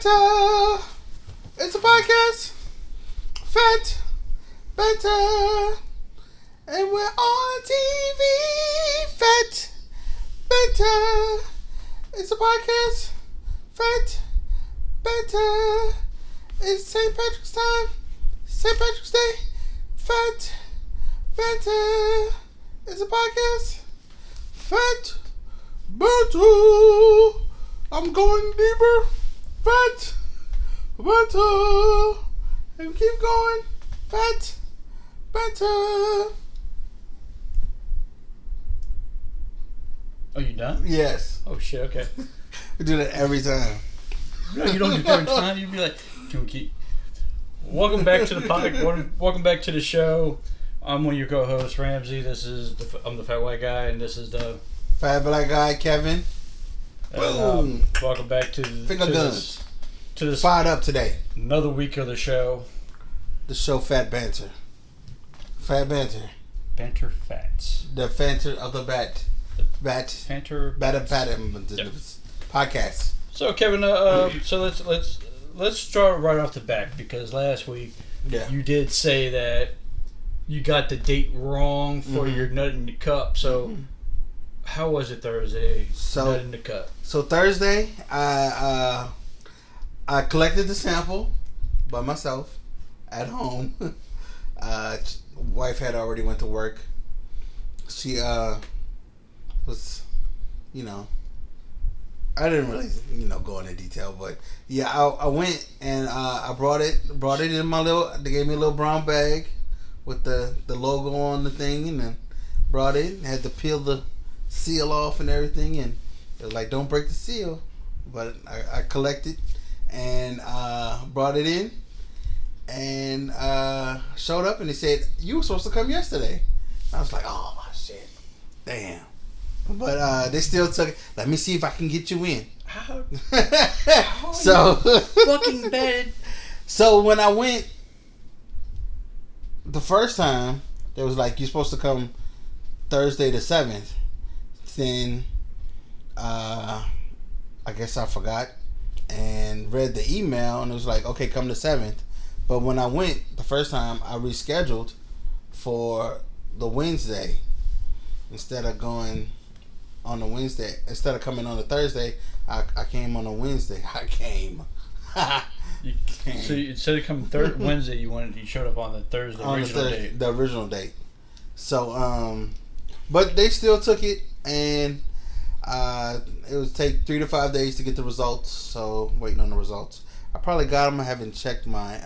Banter. It's a podcast. Fat Banter. And we're on TV. Fat Banter. It's a podcast. Fat Banter. It's St. Patrick's time. St. Patrick's Day. Fat Banter. It's a podcast. Fat Banter. I'm going deeper. Fat Banter. And keep going. Fat Banter. Oh, you done? Yes. Oh shit. Okay. We do that every time. No, you don't do it every time. You'd be like, "Can we keep?" Welcome back to the podcast. Welcome back to the show. I'm one of your co-hosts, Ramsey. I'm the fat white guy, and this is the Fat black guy, Kevin. Boom. Welcome back to Finger guns. This Fired up today. another week of the show. The show Fat Banter. Fat Banter. Banter Fats. The Banter of the Bat. Bat. Banter. Yep. Podcast. So Kevin, so let's start right off the bat, because last week you did say that you got the date wrong for your nut in the cup. So how was it Thursday? Nut in the cup. So Thursday, I collected the sample by myself at home. Wife had already went to work. She was, I didn't really, go into detail, but yeah, I went and I brought it in my they gave me a little brown bag with the logo on the thing, and then brought it, had to peel the seal off and everything, and it was like, don't break the seal, but I collected and brought it in, and showed up, and they said, you were supposed to come yesterday. I was like, oh shit, damn. But they still took it. Let me see if I can get you in. How so fucking bad. So when I went the first time, they was like, you're supposed to come Thursday the 7th. Then I guess I forgot and read the email, and it was like, okay, come the 7th. But when I went the first time, I rescheduled for the Wednesday instead of going on the Wednesday. Instead of coming on the Thursday, I came on a Wednesday. You came. So instead of coming Wednesday, you showed up on the Thursday date. The original date. So but they still took it, and it would take 3 to 5 days to get the results. So waiting on the results. I probably got them. I haven't checked my.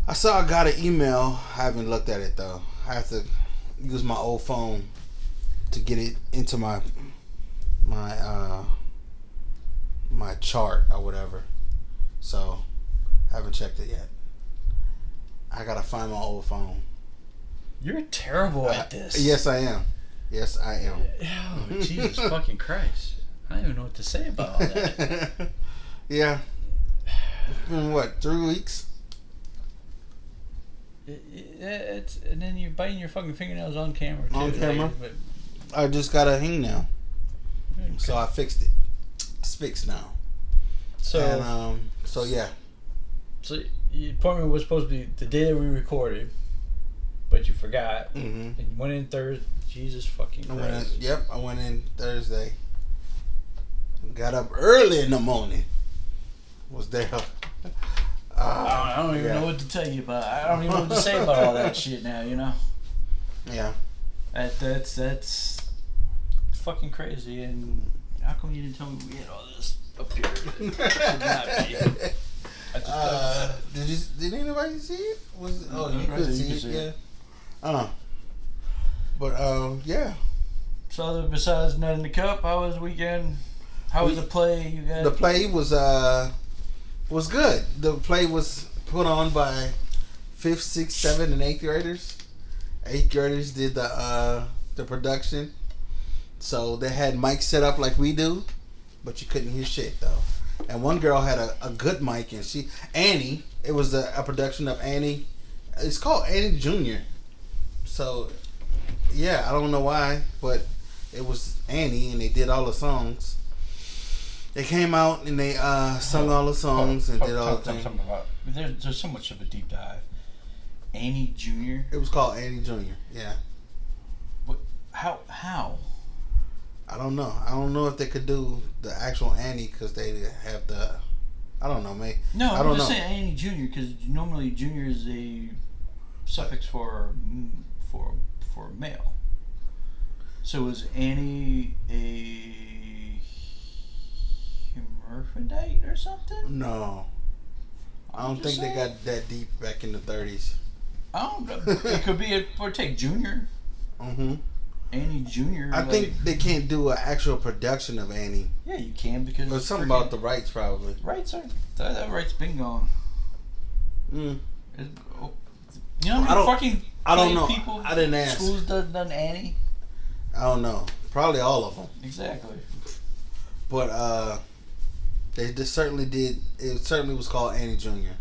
I saw I got an email. I haven't looked at it though. I have to use my old phone to get it into my chart or whatever. So I haven't checked it yet. I gotta find my old phone. You're terrible at this. Yes, I am. Yes, I am. Oh, Jesus fucking Christ! I don't even know what to say about all that. Yeah. It's been what, 3 weeks? And then you're biting your fucking fingernails on camera too. On camera. But I just got a hang now. Okay. So I fixed it. It's fixed now. So yeah. So your appointment was supposed to be the day that we recorded, but you forgot. And you went in Thursday. Jesus fucking Christ. I went in Thursday. Got up early in the morning. Was there. I don't even know what to tell you about. I don't even know what to say about all that shit now, Yeah. That's fucking crazy. And how come you didn't tell me we had all this up here? It should not be. Did anybody see it? You could see it, yeah. But yeah. So besides Nut in the Cup, how was the weekend? How was the play you got? The play was good. The play was put on by 5th, 6th, 7th, and 8th graders. 8th graders did the production. So they had mics set up like we do, but you couldn't hear shit though. And one girl had a good mic, and Annie. It was a production of Annie. It's called Annie Jr. So yeah, I don't know why, but it was Annie, and they did all the songs. They came out and they sung all the songs and did all the things. There's so much of a deep dive. Annie Jr. It was called Annie Jr. Yeah. What? How? I don't know. I don't know if they could do the actual Annie because they have the. I don't know, mate. No, I don't I'm just know. saying Annie Jr. because normally Jr. is a suffix for male. So is Annie a hermaphrodite or something? No. I don't think they got that deep back in the 30s. I don't know. It could be or take Junior. Mm-hmm. Annie Jr. I think they can't do an actual production of Annie. Yeah, you can because There's something about the rights, probably. Rights are that rights been gone. Mm. You know how many fucking I don't know. people I didn't ask. Schools done Annie? I don't know. Probably all of them. Exactly. But they just certainly did. It certainly was called Annie Jr.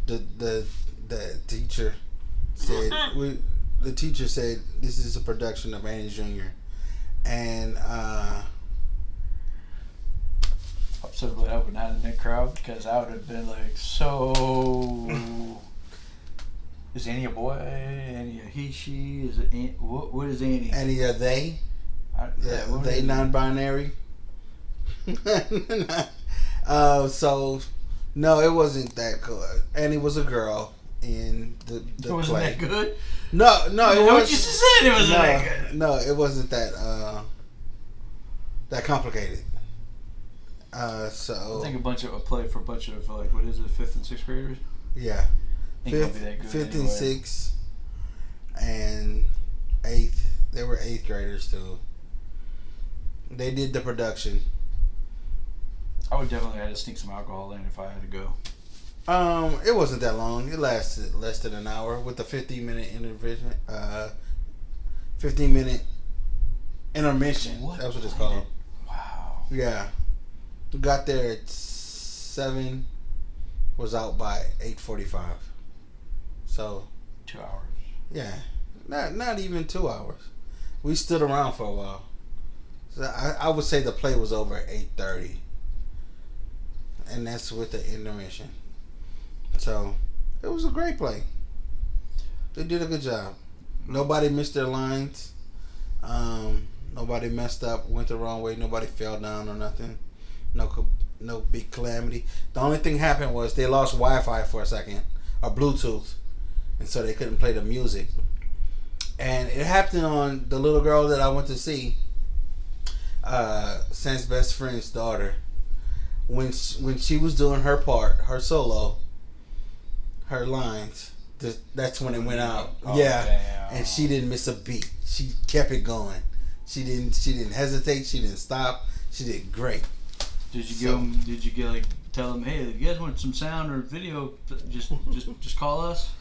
The teacher said the teacher said this is a production of Annie Jr. And I'm so glad I was not in that crowd because I would have been like, so is Annie a boy? Annie a he, she? Is it what is Annie? Annie are they? They non-binary. So no, it wasn't that cool. Annie was a girl in the it wasn't play. that good. No, it what was. You just said it wasn't that good. No, it wasn't that that complicated. So I think a play for a bunch of like what is it, 5th and 6th graders? Yeah, fifth and 6th, and 8th. They were 8th graders too. They did the production. I would definitely have to sneak some alcohol in if I had to go. It wasn't that long. It lasted less than an hour with a 15-minute intermission. 15-minute intermission. That's what it's called. Wow. Yeah. We got there at 7. Was out by 8:45. So 2 hours. Yeah. Not even 2 hours. We stood around for a while. So I would say the play was over at 8:30. And that's with the intermission. So it was a great play. They did a good job. Nobody missed their lines. Nobody messed up, went the wrong way. Nobody fell down or nothing. No big calamity. The only thing happened was they lost Wi-Fi for a second, or Bluetooth, and so they couldn't play the music. And it happened on the little girl that I went to see, Sam's best friend's daughter. When she was doing her part, her solo, her lines, that's when it went out. Oh, yeah, damn. And she didn't miss a beat. She kept it going. She didn't hesitate. She didn't stop. She did great. Did you tell them, hey, if you guys want some sound or video, just call us?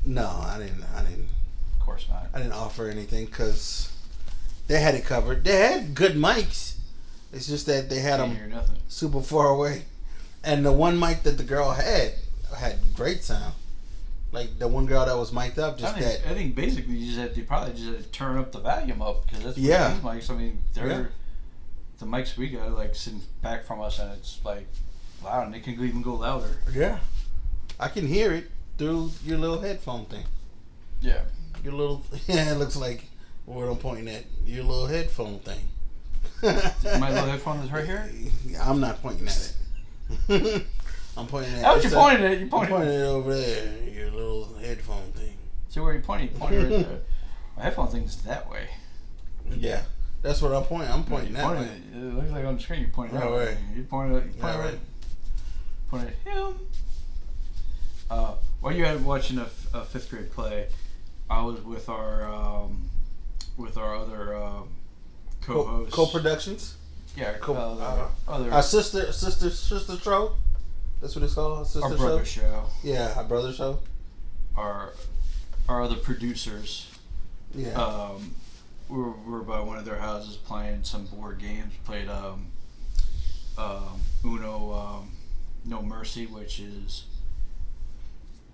No, I didn't. Of course not. I didn't offer anything because they had it covered. They had good mics. It's just that they had them super far away, and the one mic that the girl had great sound. Like the one girl that was mic'd up, I think basically you probably just had to turn up the volume up because that's what these mics. I mean, they're the mics we got like sitting back from us, and it's like loud, and they can even go louder. Yeah, I can hear it through your little headphone thing. Yeah, your little it looks like what I'm pointing at. Your little headphone thing. My little headphone is right here. I'm not pointing at it. I'm pointing at. That's what you're pointing at. You're pointing it over there. Your little headphone thing. So where you pointing? You pointing right there. My headphone thing's that way. Yeah, that's what I'm pointing. I'm pointing that way. It looks like on the screen you're pointing that way. You pointing right. Pointing at him. While you had watching a 5th grade play, I was with our other co-hosts. Co-productions. Yeah, our sister show. That's what it's called. Our brother show. Yeah, our brother show. Our other producers. Yeah. We're by one of their houses playing some board games. Played Uno, No Mercy, which is,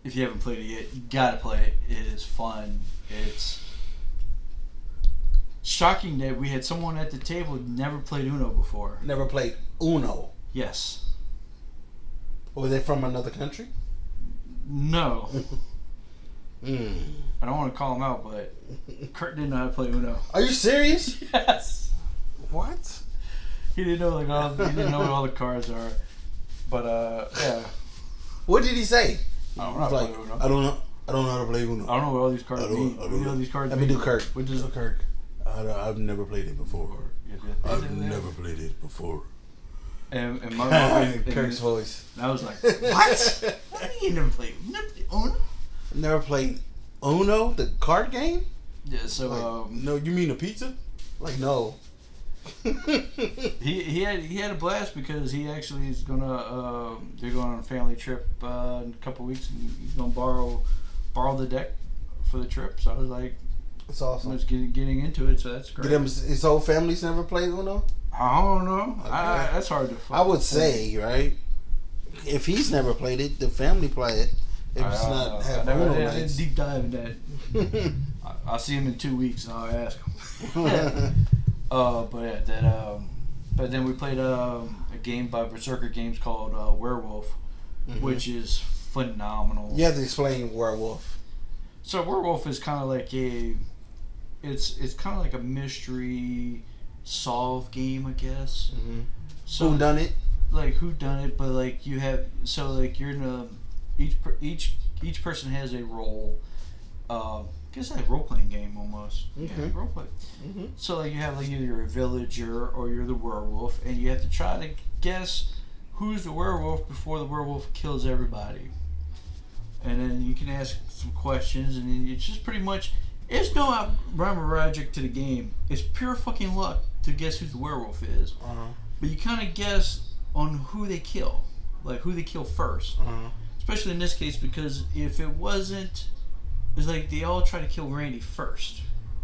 if you haven't played it yet, you gotta play it. It is fun. It's shocking that we had someone at the table who never played Uno before. Never played Uno. Yes. Were they from another country? No. I don't want to call him out, but Kurt didn't know how to play Uno. Are you serious? Yes. What? He didn't know he didn't know what all the cards are. But yeah. What did he say? I don't know how to play Uno. I don't know. I don't know how to play Uno. I don't know what all these cards mean. I don't know. These cards Let me do Kirk. What does Kirk? I've never played it before. I've never played it before. And my Kirk's voice. And I was like, what? What do you never played Uno? Never played Uno, the card game? Yeah. So no, you mean a pizza? Like no. he had a blast because he actually is gonna they're going on a family trip in a couple of weeks, and he's gonna borrow the deck for the trip. So I was like, that's awesome. I was getting into it, so that's great. His whole family's never played Uno? I don't know. Okay. That's hard to find. I would say, right? If he's never played it, the family play it. If it's not have Uno I didn't deep dive in that. I'll see him in 2 weeks and I'll ask him. But then we played a game by Berserker Games called Werewolf, which is phenomenal. You have to explain Werewolf. So Werewolf is kind of like it's kind of like a mystery solve game, I guess. Mm-hmm. So who done it? Like who done it? But like you have, so like you're in a each person has a role. I guess like a role playing game almost. Okay. Yeah, role play. Mm-hmm. So like you have like either you're a villager or you're the werewolf, and you have to try to guess who's the werewolf before the werewolf kills everybody. And then you can ask some questions, and then it's just pretty much, there's no rhyme or logic to the game. It's pure fucking luck to guess who the werewolf is. But you kind of guess on who they kill, like who they kill first. Especially in this case, because if it wasn't, it's like they all try to kill Randy first.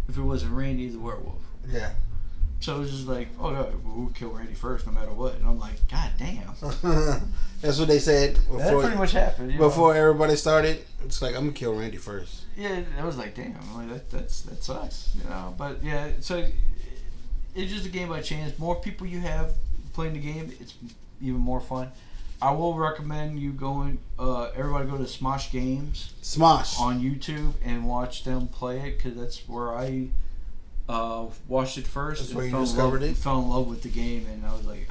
If it wasn't Randy the werewolf. Yeah. So it was just like, oh no, we'll kill Randy first no matter what. And I'm like, god damn. That's what they said before. That pretty much happened. Before everybody started, it's like, I'm going to kill Randy first. Yeah, I was like, damn, like, that sucks, you know. But yeah, so it's just a game by chance. More people you have playing the game, it's even more fun. I will recommend you going, everybody go to Smosh Games. Smosh. On YouTube and watch them play it, because that's where I watched it first. That's where you discovered it? Fell in love with the game, and I was like,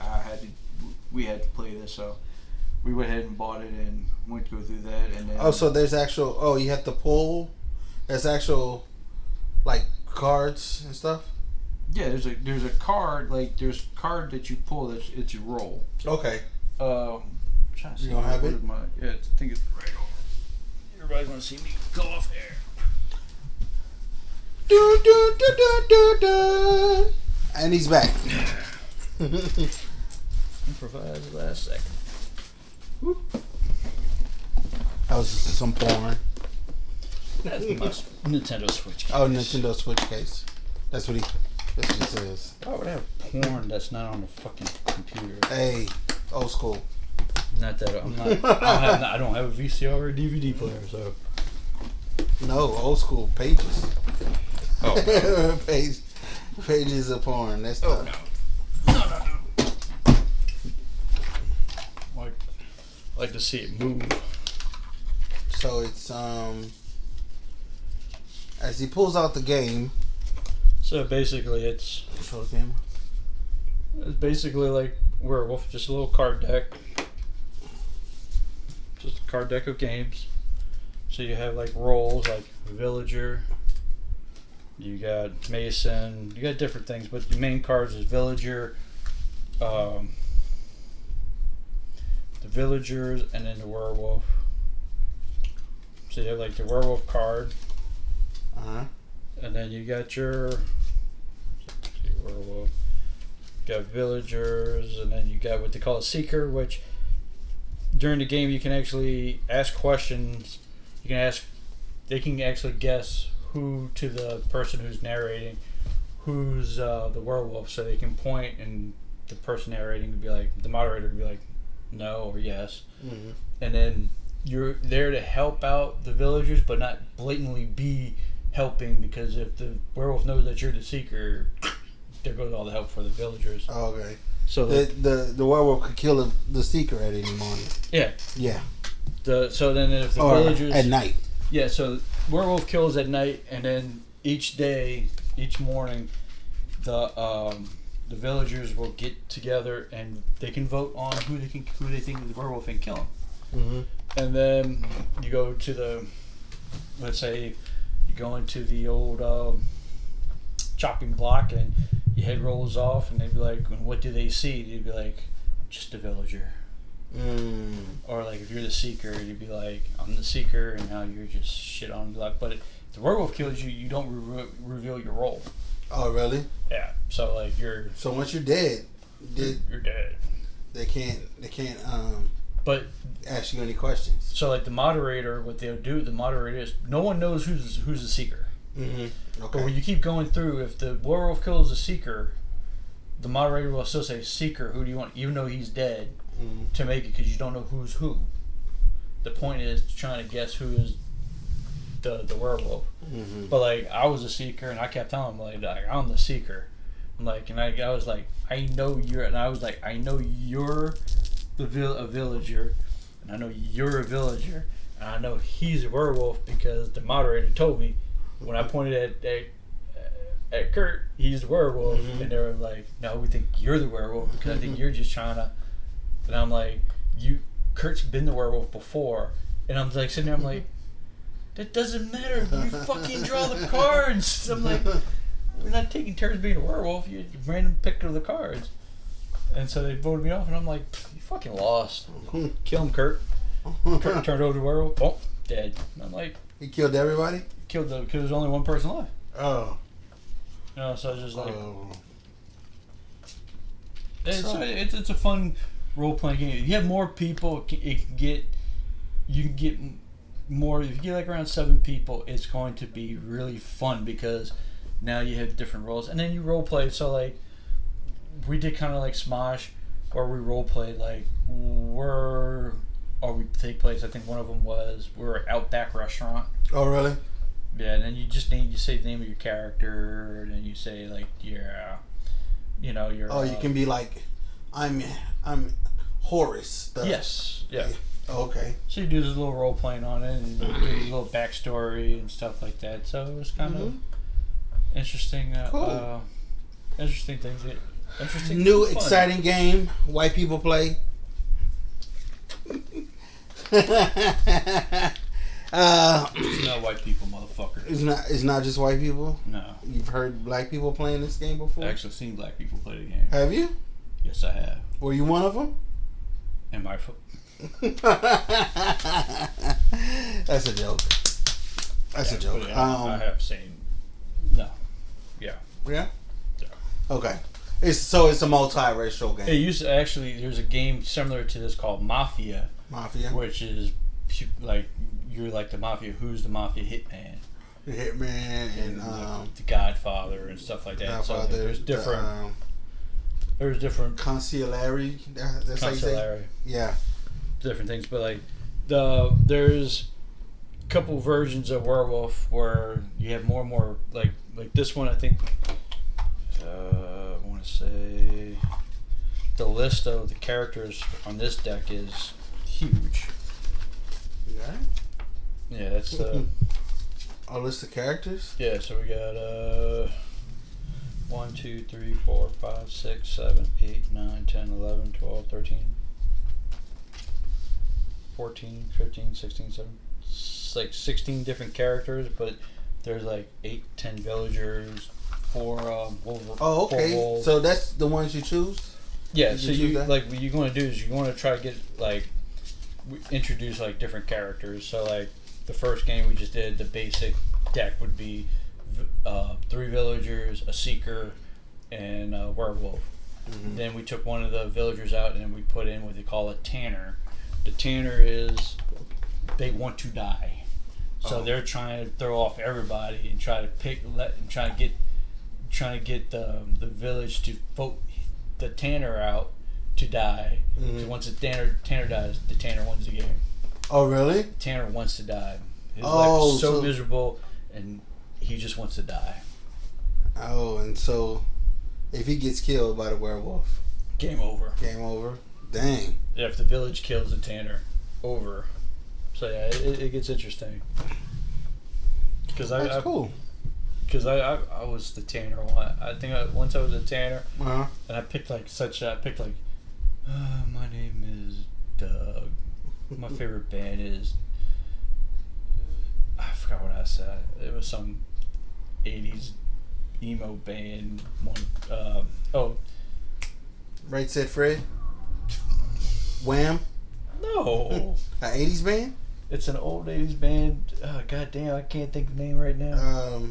we had to play this, so we went ahead and bought it and went to go through that. And then, so there's actual, you have to pull, there's actual, like, cards and stuff? Yeah, there's a card, like, there's a card that you pull, it's your roll. Okay. Trying to see, you don't have it? I think it's right over. Everybody's gonna see me go off air. Do, do, do, do, do, do. And he's back. Improvise last second. Whoop. That was just some porn. That's my Nintendo Switch case. Oh, Nintendo Switch case. That's what he says. Why would I have porn that's not on the fucking computer? Hey, old school. Not that I don't have a VCR or DVD player, so. No, old school pages. Oh, no. Pages of porn. That's no. Like to see it move. So it's as he pulls out the game. So basically, it's show the camera. It's basically like Werewolf, just a little card deck. Just a card deck of games. So you have like roles like Villager, you got Mason, you got different things, but the main cards is Villager, the Villagers, and then the Werewolf. So you have like the Werewolf card, and then you got your Werewolf. You got Villagers, and then you got what they call a Seeker, which during the game you can actually ask questions. You can ask, they can actually guess who to the person who's narrating, who's the werewolf, so they can point and the person narrating would be like, the moderator would be like, no or yes. Mm-hmm. And then you're there to help out the villagers, but not blatantly be helping, because if the werewolf knows that you're the seeker, there goes all the help for the villagers. Oh, okay. So the werewolf could kill the seeker at any moment. Yeah. Yeah. So then if the villagers at night. Yeah. So werewolf kills at night, and then each morning, the villagers will get together and they can vote on who they think the werewolf can kill him. Mm-hmm. And then you go to let's say you go into the old chopping block, and your head rolls off, and they'd be like, "What do they see?" You'd be like, "Just a villager." Or like if you're the seeker, you'd be like, "I'm the seeker," and now you're just shit on luck. But if the werewolf kills you, you don't reveal your role. Oh, really? Yeah. So like So once you're dead, you're dead. They can't. But ask you any questions. So like the moderator, what they'll do, the moderator is no one knows who's the seeker. Mm-hmm. Okay. But when you keep going through, if the werewolf kills the seeker, the moderator will still say, "Seeker, who do you want?" Even though he's dead, to make it, because you don't know who's who. The point is trying to guess who is the werewolf. Mm-hmm. But like I was a seeker, and I kept telling him like I'm the seeker. I'm like, and I was like, I know you're, and I was like, I know you're a villager, and I know you're a villager, and I know he's a werewolf because the moderator told me when I pointed at Kurt, he's the werewolf, and they were like, no, we think you're the werewolf because I think you're just trying to. And I'm like, Kurt's been the werewolf before, and I'm like sitting there, I'm like, that doesn't matter. You fucking draw the cards. I'm like, we're not taking turns being a werewolf. You random pick of the cards. And so they voted me off, and I'm like, you fucking lost. Kill him, Kurt. Kurt turned over to werewolf. Boom, dead. And I'm like, he killed everybody. Because there's only one person left. Oh. No, so I was just like, it's a fun role playing game. If you have more people, you can get more. If you get like around 7 people, it's going to be really fun because now you have different roles, and then you role play. So like, we did kind of like Smosh, where we role played like we take place. I think one of them was we're at Outback restaurant. Oh really? Yeah, and then you say the name of your character, and then you say like your. you can be like, I'm Horace. Yes. Yeah. Oh, okay. So you do this little role playing on it, and you do a little backstory and stuff like that. So it was kind of interesting. Cool. Interesting things. Interesting. New exciting game. White people play. It's not white people, motherfucker. It's not just white people? No. You've heard black people playing this game before? I've actually seen black people play the game. Have you? Yes, I have. Were you one of them? Am I? That's a joke. That's a joke. I have seen. No. Yeah. Yeah? Yeah. Okay. It's a multi-racial game. It used to actually, there's a game similar to this called Mafia. Mafia? Which is like, you're like the Mafia. Who's the Mafia hitman? The hitman and the Godfather and stuff like that. Godfather, so there's different. There's different consigliere. That's how you say. Yeah. Different things, but like there's a couple versions of Werewolf where you have more and more like this one. I think I want to say the list of the characters on this deck is huge. Yeah. Yeah, that's a list of characters. Yeah, so we got 1, 2, 3, 4, 5, 6, 7, 8, 9, 10, 11, 12, 13, 14, 15, 16, 17. It's like 16 different characters, but there's like 8, 10 villagers, 4 wolves. Oh, okay. 4 wolves. So that's the ones you choose? Yeah, so you like what you're going to do is you're going to try to get like introduce like different characters. So like the first game we just did, the basic deck would be 3 villagers, a seeker, and a werewolf. Mm-hmm. Then we took one of the villagers out and we put in what they call a tanner. The tanner is they want to die, so they're trying to throw off everybody and try to get the village to vote the tanner out to die. Mm-hmm. So once the tanner dies, the tanner wins the game. Oh really? The tanner wants to die. His life is so miserable, and he just wants to die. Oh, and so if he gets killed by the werewolf, Game over. Game over. Dang. Yeah, if the village kills the Tanner, over. So yeah, it gets interesting. That's cool. Because I was the Tanner one. I think once I was a Tanner, Uh-huh. and I picked my name is Doug. My favorite band is. I forgot what I said. It was some 80s emo band. Right Said Fred? Wham? No. An 80s band? It's an old 80s band. Oh, God damn, I can't think of the name right now.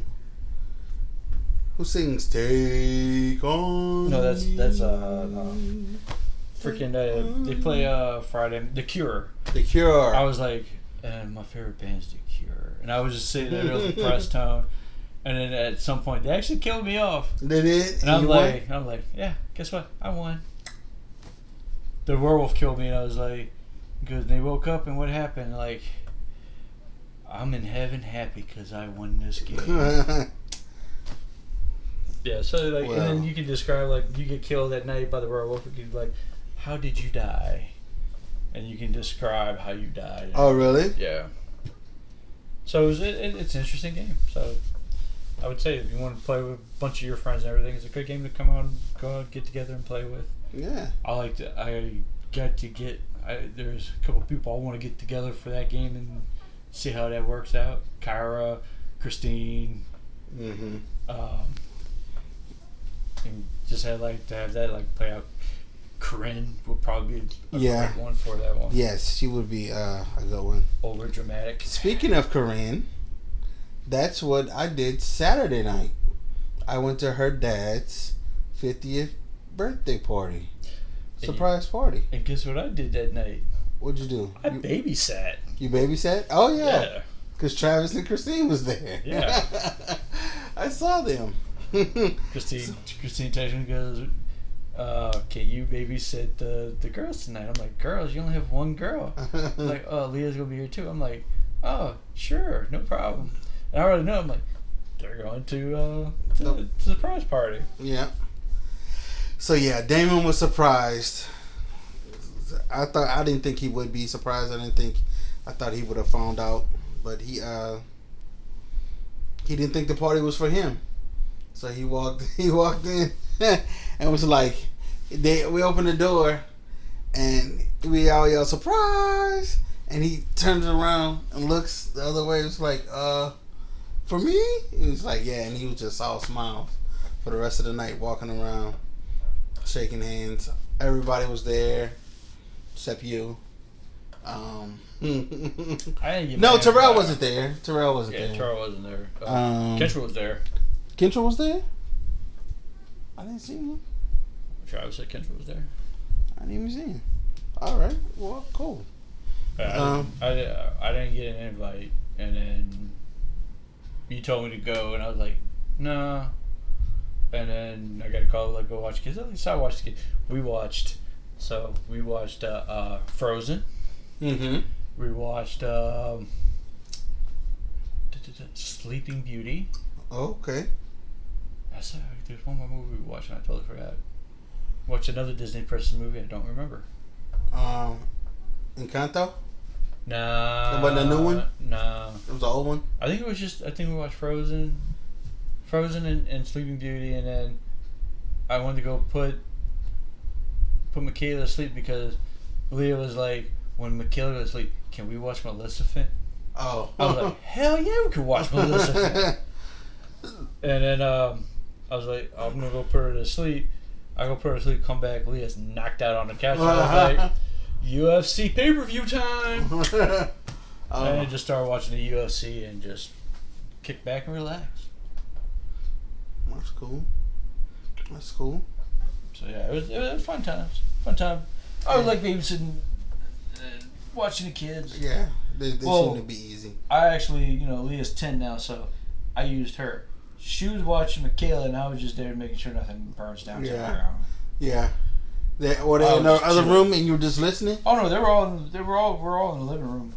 Who sings Take On? No, that's no. Freaking they play Friday. The Cure. The Cure. I was like, my favorite band's The Cure, and I was just sitting there with a depressed tone. And then at some point, they actually killed me off. They did, and I'm like, yeah, guess what? I won. The werewolf killed me, and I was like, good. And they woke up, and what happened? Like, I'm in heaven, happy because I won this game. Yeah, so like, and then you can describe like you get killed that night by the werewolf. You can be like, how did you die? And you can describe how you died. Oh, really? Yeah. So it's an interesting game. So I would say if you want to play with a bunch of your friends and everything, it's a good game to come out and go out, get together and play with. Yeah. There's a couple people I want to get together for that game and see how that works out. Kyra, Christine. Mm-hmm. And just had like to have that like play out. Corinne would probably be a great one for that one. Yes, she would be a good one. Over dramatic. Speaking of Corinne, that's what I did Saturday night. I went to her dad's 50th birthday party. Surprise party. And guess what I did that night? What'd you do? I babysat. You babysat? Oh, yeah. Yeah. Because Travis and Christine was there. Yeah. I saw them. Christine texted me, goes, can you babysit the girls tonight? I'm like, girls? You only have one girl. I'm like, oh, Leah's going to be here too. I'm like, oh, sure, no problem. And I already know. I'm like, they're going to the surprise party. Yeah. So yeah, Damon was surprised. I didn't think he would be surprised. I thought he would have found out, but he didn't think the party was for him. So he walked in and was like, we opened the door and we all yelled surprise, and he turns around and looks the other way. It was like, for me? He was like, yeah, and he was just all smiles for the rest of the night, walking around, shaking hands. Everybody was there except you. No, Terrell wasn't there. Terrell wasn't there. Yeah, Terrell wasn't there. Kentra was there. Kentra was there? I didn't see him. Travis said Kentra was there. I didn't even see him. All right. Well, cool. I didn't get an invite, and then you told me to go, and I was like, nah. And then I got a call like, go watch kids. At least I watched kids. We watched Frozen. Mm-hmm. We watched Sleeping Beauty. Oh, okay. There's one more movie we watched and I totally forgot. Watched another Disney princess movie I don't remember. Encanto? Nah. It wasn't a new one? Nah. It was an old one? I think we watched Frozen and Sleeping Beauty, and then I wanted to go put Michaela to sleep because Leah was like, when Michaela goes to sleep, can we watch Maleficent? Oh. I was like, hell yeah, we could watch Maleficent. And then I was like, I'm going to go put her to sleep. I go put her to sleep, come back, Leah's knocked out on the couch. And I was like, UFC pay-per-view time. And I just started watching the UFC and just kick back and relax. That's cool. So yeah, it was fun times. Fun time. I was like babysitting, watching the kids. Yeah, they seem to be easy. I actually, Leah's 10 now, so I used her. She was watching Michaela, and I was just there making sure nothing burns down to the ground. Yeah. Were they in the other room and you were just listening? Oh no, we're all in the living room.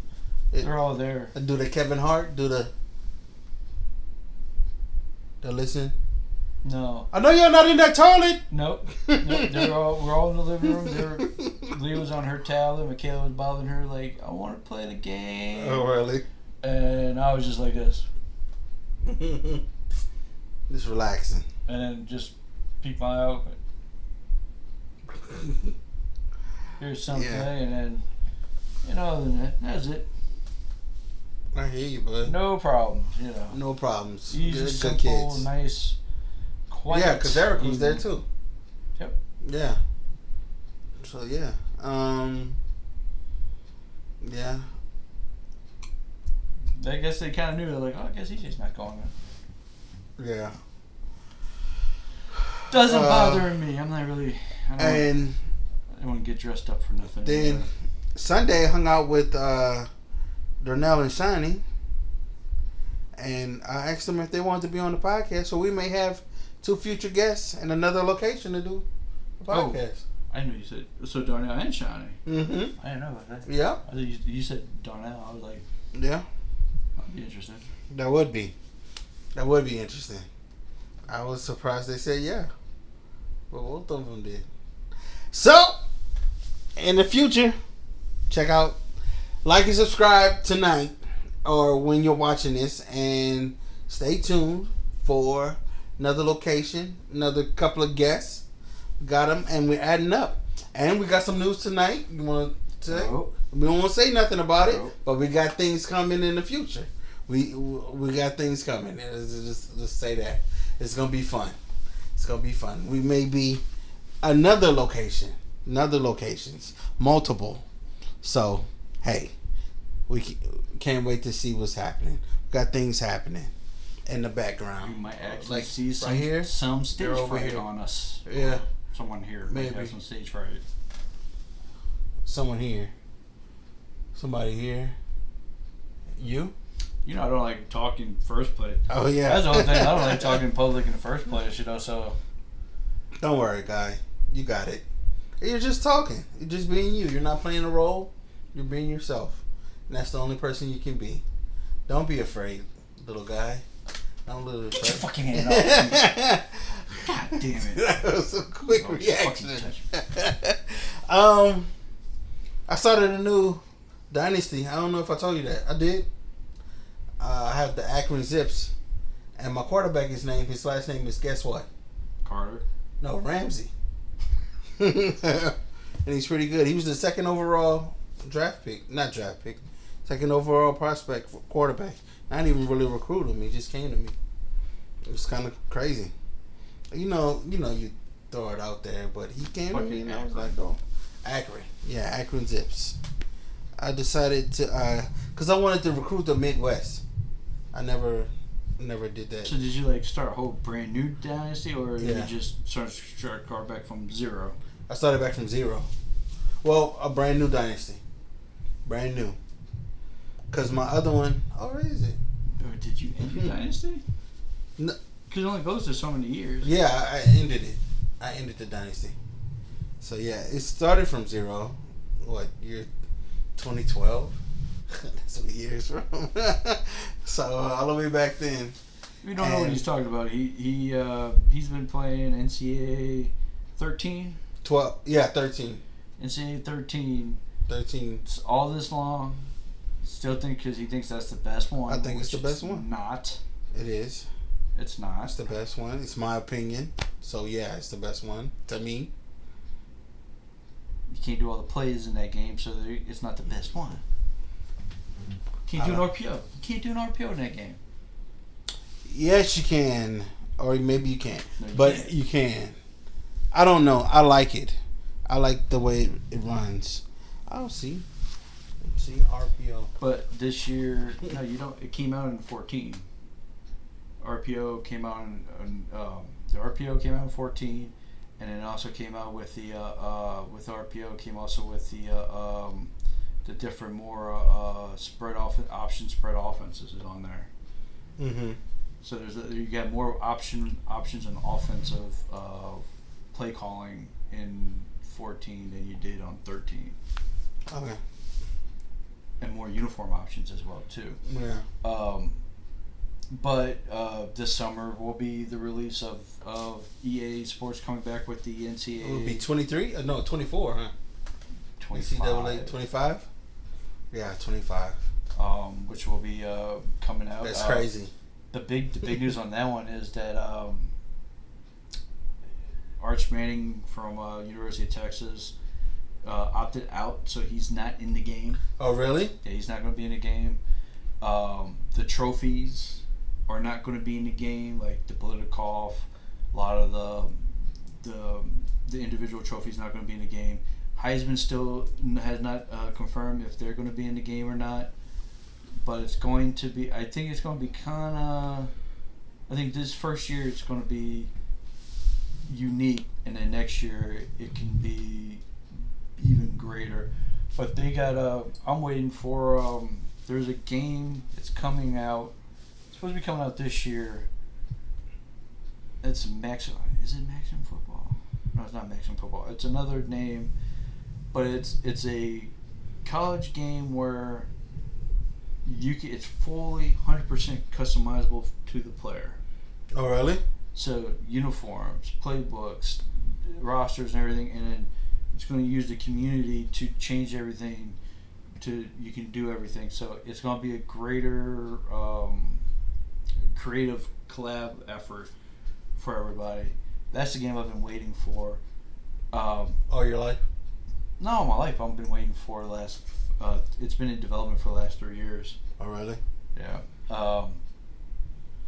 They're all there. Do the Kevin Hart? Do the listen? No. I know y'all not in that toilet. Nope. We're all in the living room. Leah was on her tablet. Michaela was bothering her like, I want to play the game. Oh, really? And I was just like this. Just relaxing. And then just peek my eye open. Here's something, and then, other than that's it. I hear you, bud. No problems, No problems. Easy, good simple, kids. nice, quiet. Yeah, because Eric was there too. Yep. Yeah. So yeah. Yeah. I guess they kind of knew. They're like, I guess he's just not going there. Yeah. Doesn't bother me. I'm not really. I don't want to get dressed up for nothing. Then Sunday, I hung out with Darnell and Shiny, and I asked them if they wanted to be on the podcast. So we may have 2 future guests and another location to do the podcast. I didn't know you said so. Darnell and Shiny. Mm-hmm. I didn't know about that. Yeah. I think you said Darnell. I was like, yeah, I'd be interested. That would be interesting. I was surprised they said yeah, but both of them did. So, in the future, check out, like and subscribe tonight or when you're watching this, and stay tuned for another location, another couple of guests. Got them, and we're adding up. And we got some news tonight. You want to say? Oh. We don't want to say nothing about it, but we got things coming in the future. We got things coming. Just say that. It's going to be fun. It's going to be fun. We may be another locations, multiple. So, hey, we can't wait to see what's happening. We got things happening in the background. You might actually see right some stage fright here on us. Yeah. Someone here Maybe. might have some stage fright. Someone here. Somebody here. You? I don't like talking first place. Oh, yeah. That's the only thing. I don't like talking in public in the first place, so. Don't worry, guy. You got it. You're just talking. You're just being you. You're not playing a role. You're being yourself. And that's the only person you can be. Don't be afraid, little guy. Not a little afraid. Get your fucking hand off me. God damn it. That was a quick reaction. I started a new dynasty. I don't know if I told you that. I did. I have the Akron Zips. And my quarterback his last name is, guess what? Carter. No, Ramsey. And he's pretty good. He was the second overall second overall prospect for quarterback. I didn't even really recruit him. He just came to me. It was kind of crazy. You throw it out there, but he came to me and I was like, oh, Akron. Yeah, Akron Zips. I decided to, because I wanted to recruit the Midwest. I never did that. So did you start a whole brand new dynasty, or did you Yeah. just start quarterback from zero? I started back from zero. Well, a brand new dynasty. Brand new. Because my other one, where is it? Or did you end your dynasty? No. Because it only goes to so many years. Yeah, I ended it. I ended the dynasty. So yeah, it started from zero. What, year 2012? That's what years from. So all the way back then. We don't know what he's talking about. He's been playing NCAA 13. 12. Yeah, 13. NCAA 13. 13. All this long. Still think because he thinks that's the best one. I think it's the best one. Not. It is. It's not. It's the best one. It's my opinion. So yeah, it's the best one to me. You can't do all the plays in that game, so it's not the best one. Can't do an RPO. You can't do an RPO in that game. Yes, you can. Or maybe you can't. No, But you can. I don't know. I like it. I like the way it runs. I'll see. Let's see, RPO. But this year, no, you don't. It came out in 14. RPO came out in the RPO came out in 14, and it also came out with the with RPO came also with the different more spread offenses is on there. Mm-hmm. So you got more options in offensive play calling in 14 than you did on 13. Okay. And more uniform options as well too. Yeah. But this summer will be the release of EA Sports coming back with the NCAA. It would be 23? No, 24, huh? 25. NCAA 25? Yeah, 25. Which will be coming out. That's crazy. The big news on that one is that Arch Manning from University of Texas opted out, so he's not in the game. Oh, really? Yeah, he's not going to be in the game. The trophies are not going to be in the game, like the Politikov. A lot of the individual trophies not going to be in the game. Heisman still has not confirmed if they're going to be in the game or not. But it's going to be. I think it's going to be kind of. I think this first year it's going to be unique, and then next year it can be even greater. But they got. I'm waiting for. There's a game that's coming out. It's supposed to be coming out this year. It's Maximum. Is it Maximum Football? No, it's not Maximum Football. It's another name, but it's a college game where it's fully 100% customizable to the player. Oh, really? So uniforms, playbooks, rosters, and everything, and then it's going to use the community to change everything. You can do everything. So it's going to be a greater creative collab effort for everybody. That's the game I've been waiting for. All your life? No, my life I've been waiting for the last. It's been in development for the last 3 years. Oh, really? Yeah.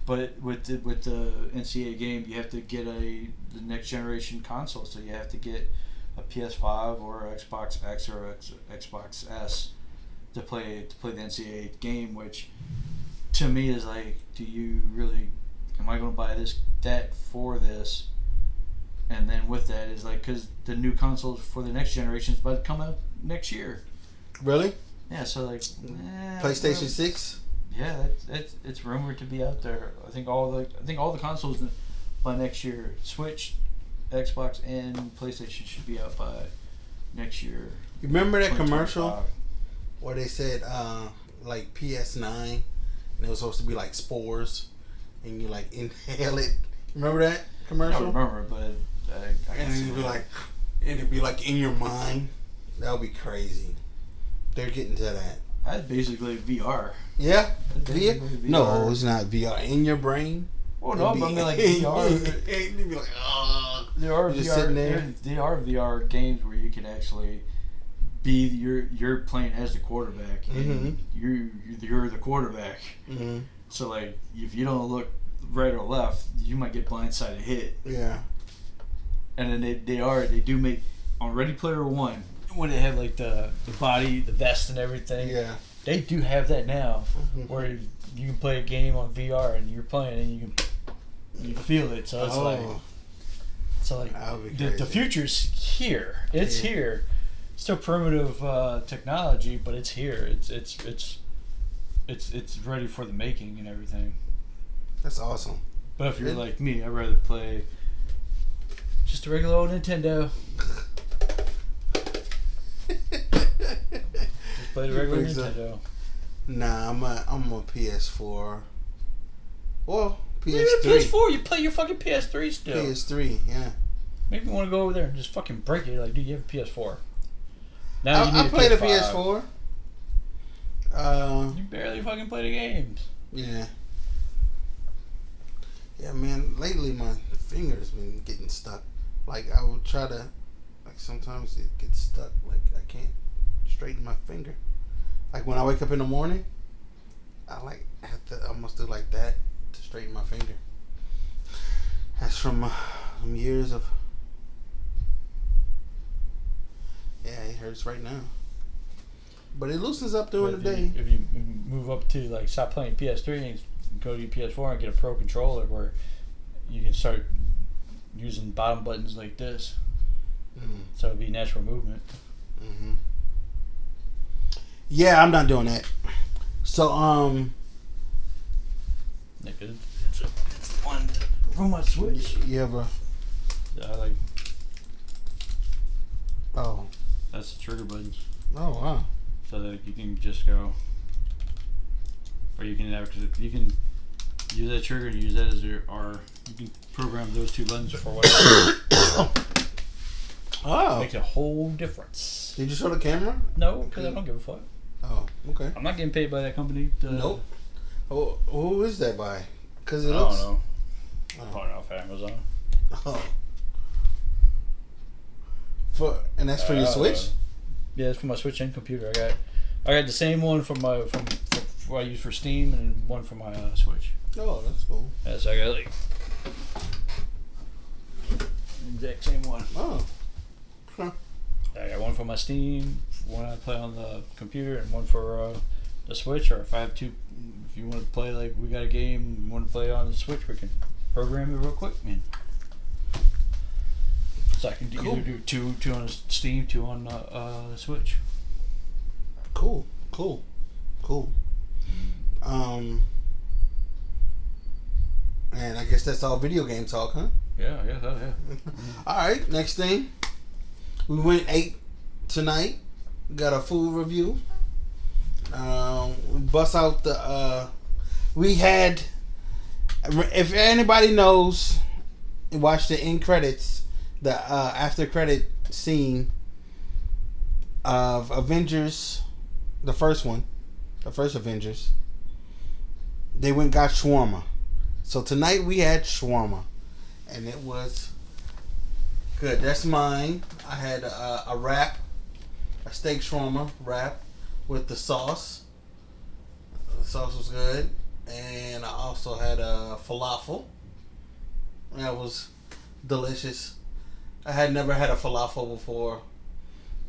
But with the NCAA game, you have to get the next generation console. So you have to get a PS5 or Xbox X or Xbox S to play the NCAA game. Which, to me, is like, do you really? Am I going to buy that for this? And then with that is like, because the new consoles for the next generation is about to come out next year. Really? Yeah, so like PlayStation 6? Yeah, it's rumored to be out there. I think all the consoles by next year, Switch, Xbox, and PlayStation should be out by next year. You remember that commercial where they said like PS9 and it was supposed to be like spores and you like inhale it? Remember that commercial? I don't remember, but I and it'd be like in your mind. That would be crazy. They're getting to that. That's basically VR. Yeah? VR? No, it's not VR. In your brain? Well, no, but I mean like VR. You'd be like, oh. There are just VR. Sitting there. There are VR games where you can actually be you're playing as the quarterback and you're the quarterback. Mm-hmm. So like if you don't look right or left, you might get blindsided hit. Yeah. And then they do make on Ready Player One when they have like the body, the vest, and everything. Yeah. They do have that now, where you can play a game on VR and you're playing and you feel it. So it's like the future's here. It's here. Still primitive technology, but it's here. It's ready for the making and everything. That's awesome. But if you're like me, I'd rather play just a regular old Nintendo. Just play the regular Nintendo. Nah, I'm a PS4. Well, PS3. You're PS4. You play your fucking PS3 still. PS3, yeah. Maybe you want to go over there and just fucking break it. Like, dude, you have a PS4. Now you need I played a PS5. PS4. You barely fucking play the games. Yeah. Yeah, man. Lately, my finger's been getting stuck. Like, I would try to. Like, sometimes it gets stuck. Like, I can't straighten my finger. Like, when I wake up in the morning, I have to almost do like that to straighten my finger. That's from some years of. Yeah, it hurts right now. But it loosens up during the day. If you move up to, like, stop playing PS3 and go to your PS4 and get a Pro controller where you can start using bottom buttons like this. So it'd be natural movement. Mm-hmm. Yeah, I'm not doing that. So, It's one from my Switch. You ever? Yeah, I like. Oh. That's the trigger buttons. Oh, wow. So that you can just go, or you can use that trigger and use that as you can program those two buttons for whatever. Oh. Makes a whole difference. Did you show the camera? No, because I don't give a fuck. Oh, okay. I'm not getting paid by that company. Nope. Oh, who is that by? Because it I looks... don't know. I'm probably off Amazon. Oh. And that's for your Switch? Yeah, it's for my Switch and computer. I got the same one from what I use for Steam and one for my Switch. Oh, that's cool. Yeah, so I got like exact same one. Oh. Huh. I got one for my Steam, one I play on the computer, and one for the Switch. Or if I have two, if you want to play, like we got a game, you want to play on the Switch, we can program it real quick, man. So I can either do two on the Steam, two on the Switch. Cool. And I guess that's all video game talk, huh? Yeah. All right, next thing. We went 8 tonight. Got a food review. We bust out the. We had. If anybody knows, watch the end credits, the after credit scene of Avengers, the first Avengers. They went and got shawarma. So tonight we had shawarma, and it was good. That's mine. I had a wrap, a steak shawarma wrap with the sauce. The sauce was good, and I also had a falafel. That was delicious. I had never had a falafel before,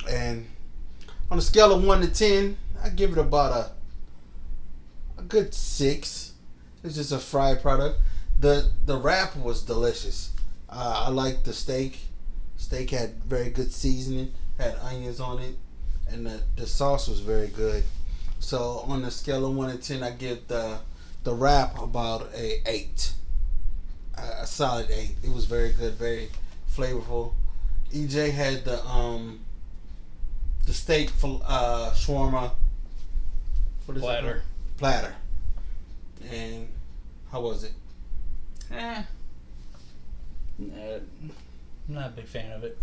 and on a scale of 1 to 10, I give it about a good 6. It's just a fried product. The wrap was delicious. I liked the steak. Steak had very good seasoning, had onions on it, and the sauce was very good. So on the scale of 1 to 10, I give the wrap about a 8. A solid 8. It was very good, very flavorful. EJ had the steak shawarma. What is it? Platter. And how was it? I'm not a big fan of it.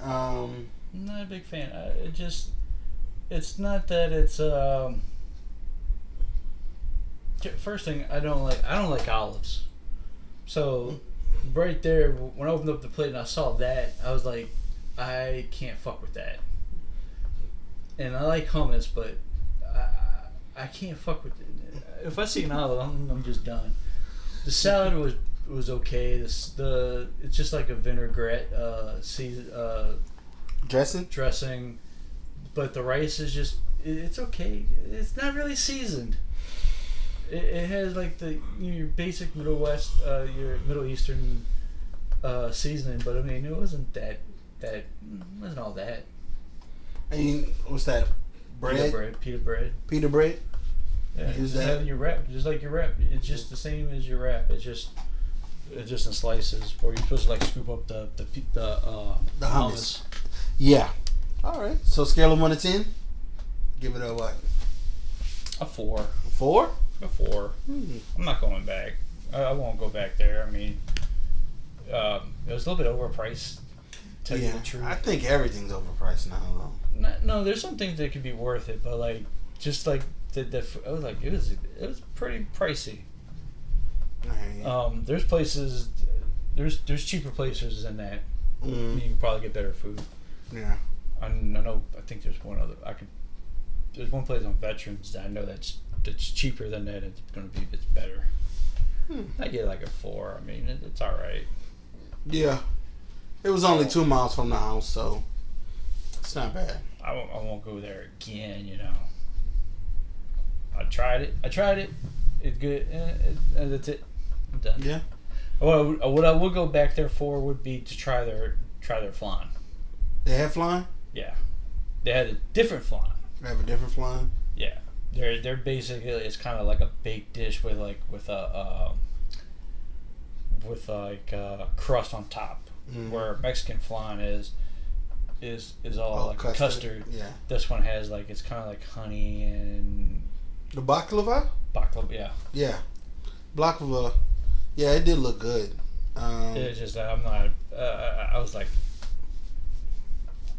I'm not a big fan. It's not that it's first thing, I don't like olives. So right there, when I opened up the plate and I saw that, I was like, I can't fuck with that. And I like hummus, but I can't fuck with it. If I see an olive, I'm just done. The salad was okay. It's just like a vinaigrette dressing, but the rice is just it's okay. It's not really seasoned. It has like your basic your Middle Eastern seasoning, but I mean it wasn't that wasn't all that. I mean, what's that? Pita bread. Pita bread. Yeah, just have your wrap, just like your wrap. It's just the same as your wrap. It's just in slices, or you're supposed to like scoop up the hummus. Yeah. All right. So scale of 1 to 10. Give it a what? A 4. A 4? A 4. I'm not going back. I won't go back there. I mean, it was a little bit overpriced. Tell you the truth. I think everything's overpriced now, though. No, there's some things that could be worth it, but like just like I was like it was pretty pricey. There's places, there's cheaper places than that. You can probably get better food. Yeah. I know. I think there's one other. There's one place on Veterans that I know that's cheaper than that. It's better. I get like a 4. I mean, it's all right. Yeah. It was only 2 miles from the house, so it's not bad. I won't go there again. You know. I tried it. It's good. And that's it. I'm done. Yeah. What I would go back there for would be to try their flan. They have flan? Yeah. They had a different flan. They have a different flan? Yeah. They're basically, it's kind of like a baked dish with crust on top. Where Mexican flan is all like custard. Yeah. This one has like, it's kind of like honey and The baklava? Baklava, yeah. Yeah. Baklava. Yeah, it did look good. It's just that I'm not. I was like,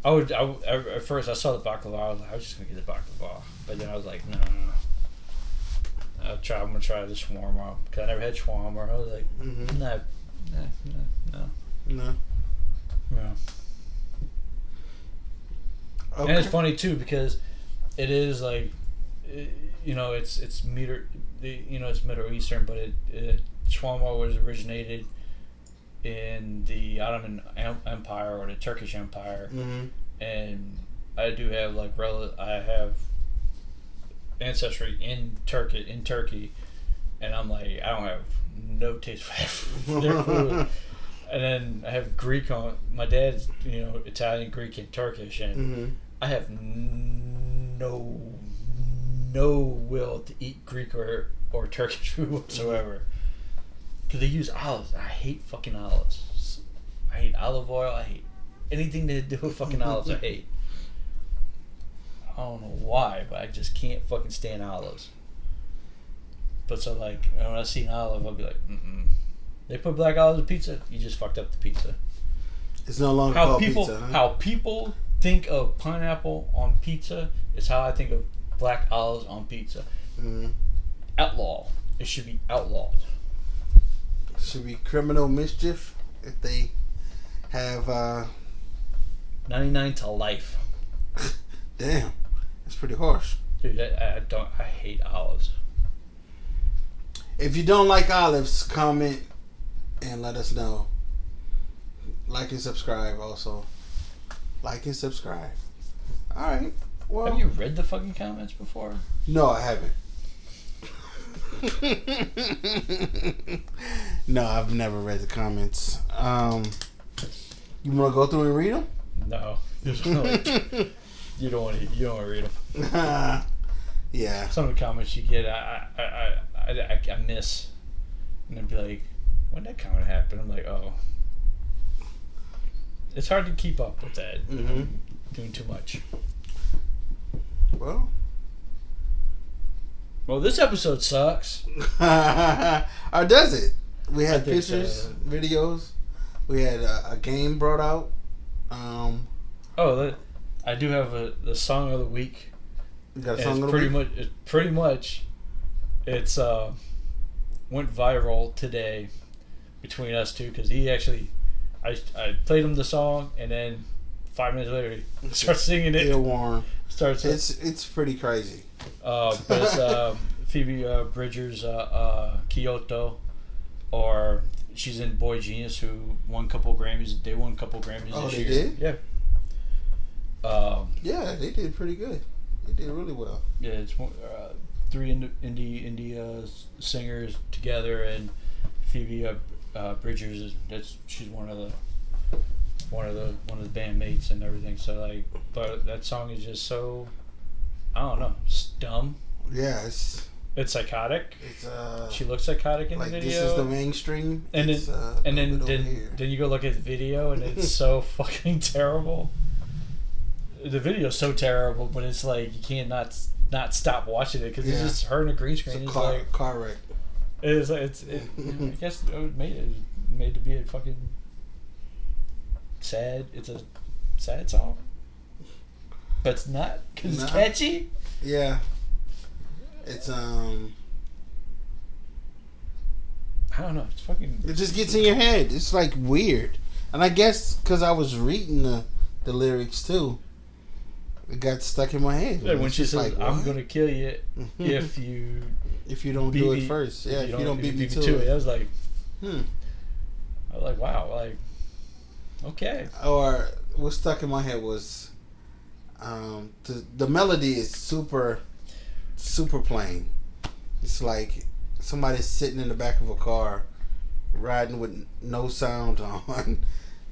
at first I saw the baklava. I was just gonna get the baklava, but then I was like, no. I'm gonna try the shawarma because I never had shawarma. I was like, no. Okay. And it's funny too because it is like, it's it's Middle Eastern, but shawarma was originated in the Ottoman Empire or the Turkish Empire, and I do have I have ancestry in Turkey, and I'm like, I don't have no taste for their food. And then I have Greek on my dad's, Italian, Greek, and Turkish, and I have no will to eat Greek or Turkish food whatsoever. Because they use olives. I hate fucking olives. I hate olive oil. I hate anything to do with fucking olives. I hate. I don't know why, but I just can't fucking stand olives. But so when I see an olive, I'll be like, They put black olives in pizza. You just fucked up the pizza. It's no longer called pizza. Huh? How people think of pineapple on pizza is how I think of black olives on pizza. Outlaw. It should be outlawed. It should be criminal mischief if they have 99 to life. Damn, that's pretty harsh. Dude, I hate olives. If you don't like olives, comment and let us know. Like and subscribe also. Like and subscribe. Alright. Well, have you read the fucking comments before? No, I haven't. No, I've never read the comments. You want to go through and read them? No. You don't want to read them. Yeah. Some of the comments you get, I miss. And I'd be like, when did that comment happen? I'm like, oh. It's hard to keep up with that. I'm doing too much. Well, this episode sucks. Or does it? We had pictures, videos. We had a game brought out. I do have the song of the week. You got a song of the week? Pretty much. It's went viral today between us two because he actually, I played him the song and then 5 minutes later he starts singing it. It's pretty crazy. But it's Phoebe Bridgers' Kyoto, or she's in Boy Genius, who won a couple Grammys. They won a couple Grammys this year. Did? Yeah. Yeah, they did pretty good. They did really well. Yeah, it's 3 indie singers together, and Phoebe Bridgers she's one of the bandmates and everything. So but that song is just so, I don't know, it's dumb. Yeah, it's psychotic. It's she looks psychotic in the video. This is the mainstream. And then you go look at the video and it's so fucking terrible. The video's so terrible, but it's like you can't not stop watching it because it's just her in a green screen. It's a car wreck. I guess it was made to be a fucking sad. It's a sad song, but it's not because it's catchy. Yeah, it's I don't know. It's fucking. It just gets in your head. It's like weird, and I guess because I was reading the lyrics too. It got stuck in my head. Yeah, when she says, "I'm gonna kill you if you don't do it first." Yeah, if you don't beat me to it. I was like, wow, okay. Or what stuck in my head was, the melody is super, super plain. It's like somebody's sitting in the back of a car, riding with no sound on,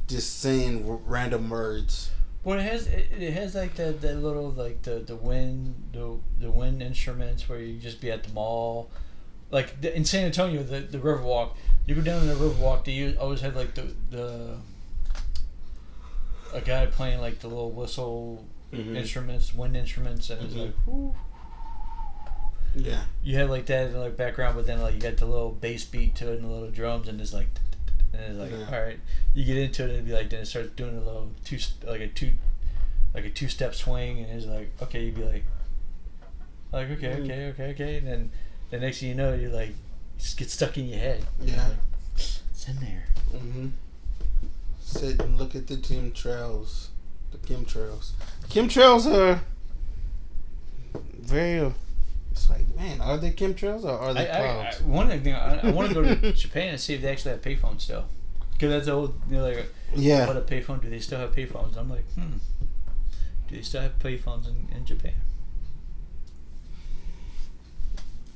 just saying random words. Well, it has like that little like the wind instruments where you just be at the mall, like in San Antonio the Riverwalk. You go down in the Riverwalk. They always have like a guy playing like the little whistle instruments, wind instruments, and it's like, whoo. Yeah. You have like that in like background, but then like you got the little bass beat to it and the little drums, and it's like, all right. You get into it and it'd be like, then it starts doing a little two step swing, and it's like, okay, you'd be like okay, and then the next thing you know, you're like, just get stuck in your head. Yeah. Like, it's in there. Mm-hmm. Sit and look at the chemtrails. The chemtrails. Chemtrails are very. It's like, man, are they chemtrails or are they clouds? I want to go to Japan and see if they actually have payphones still. Because that's the old, like, what a payphone? Do they still have payphones? I'm like, do they still have payphones in Japan?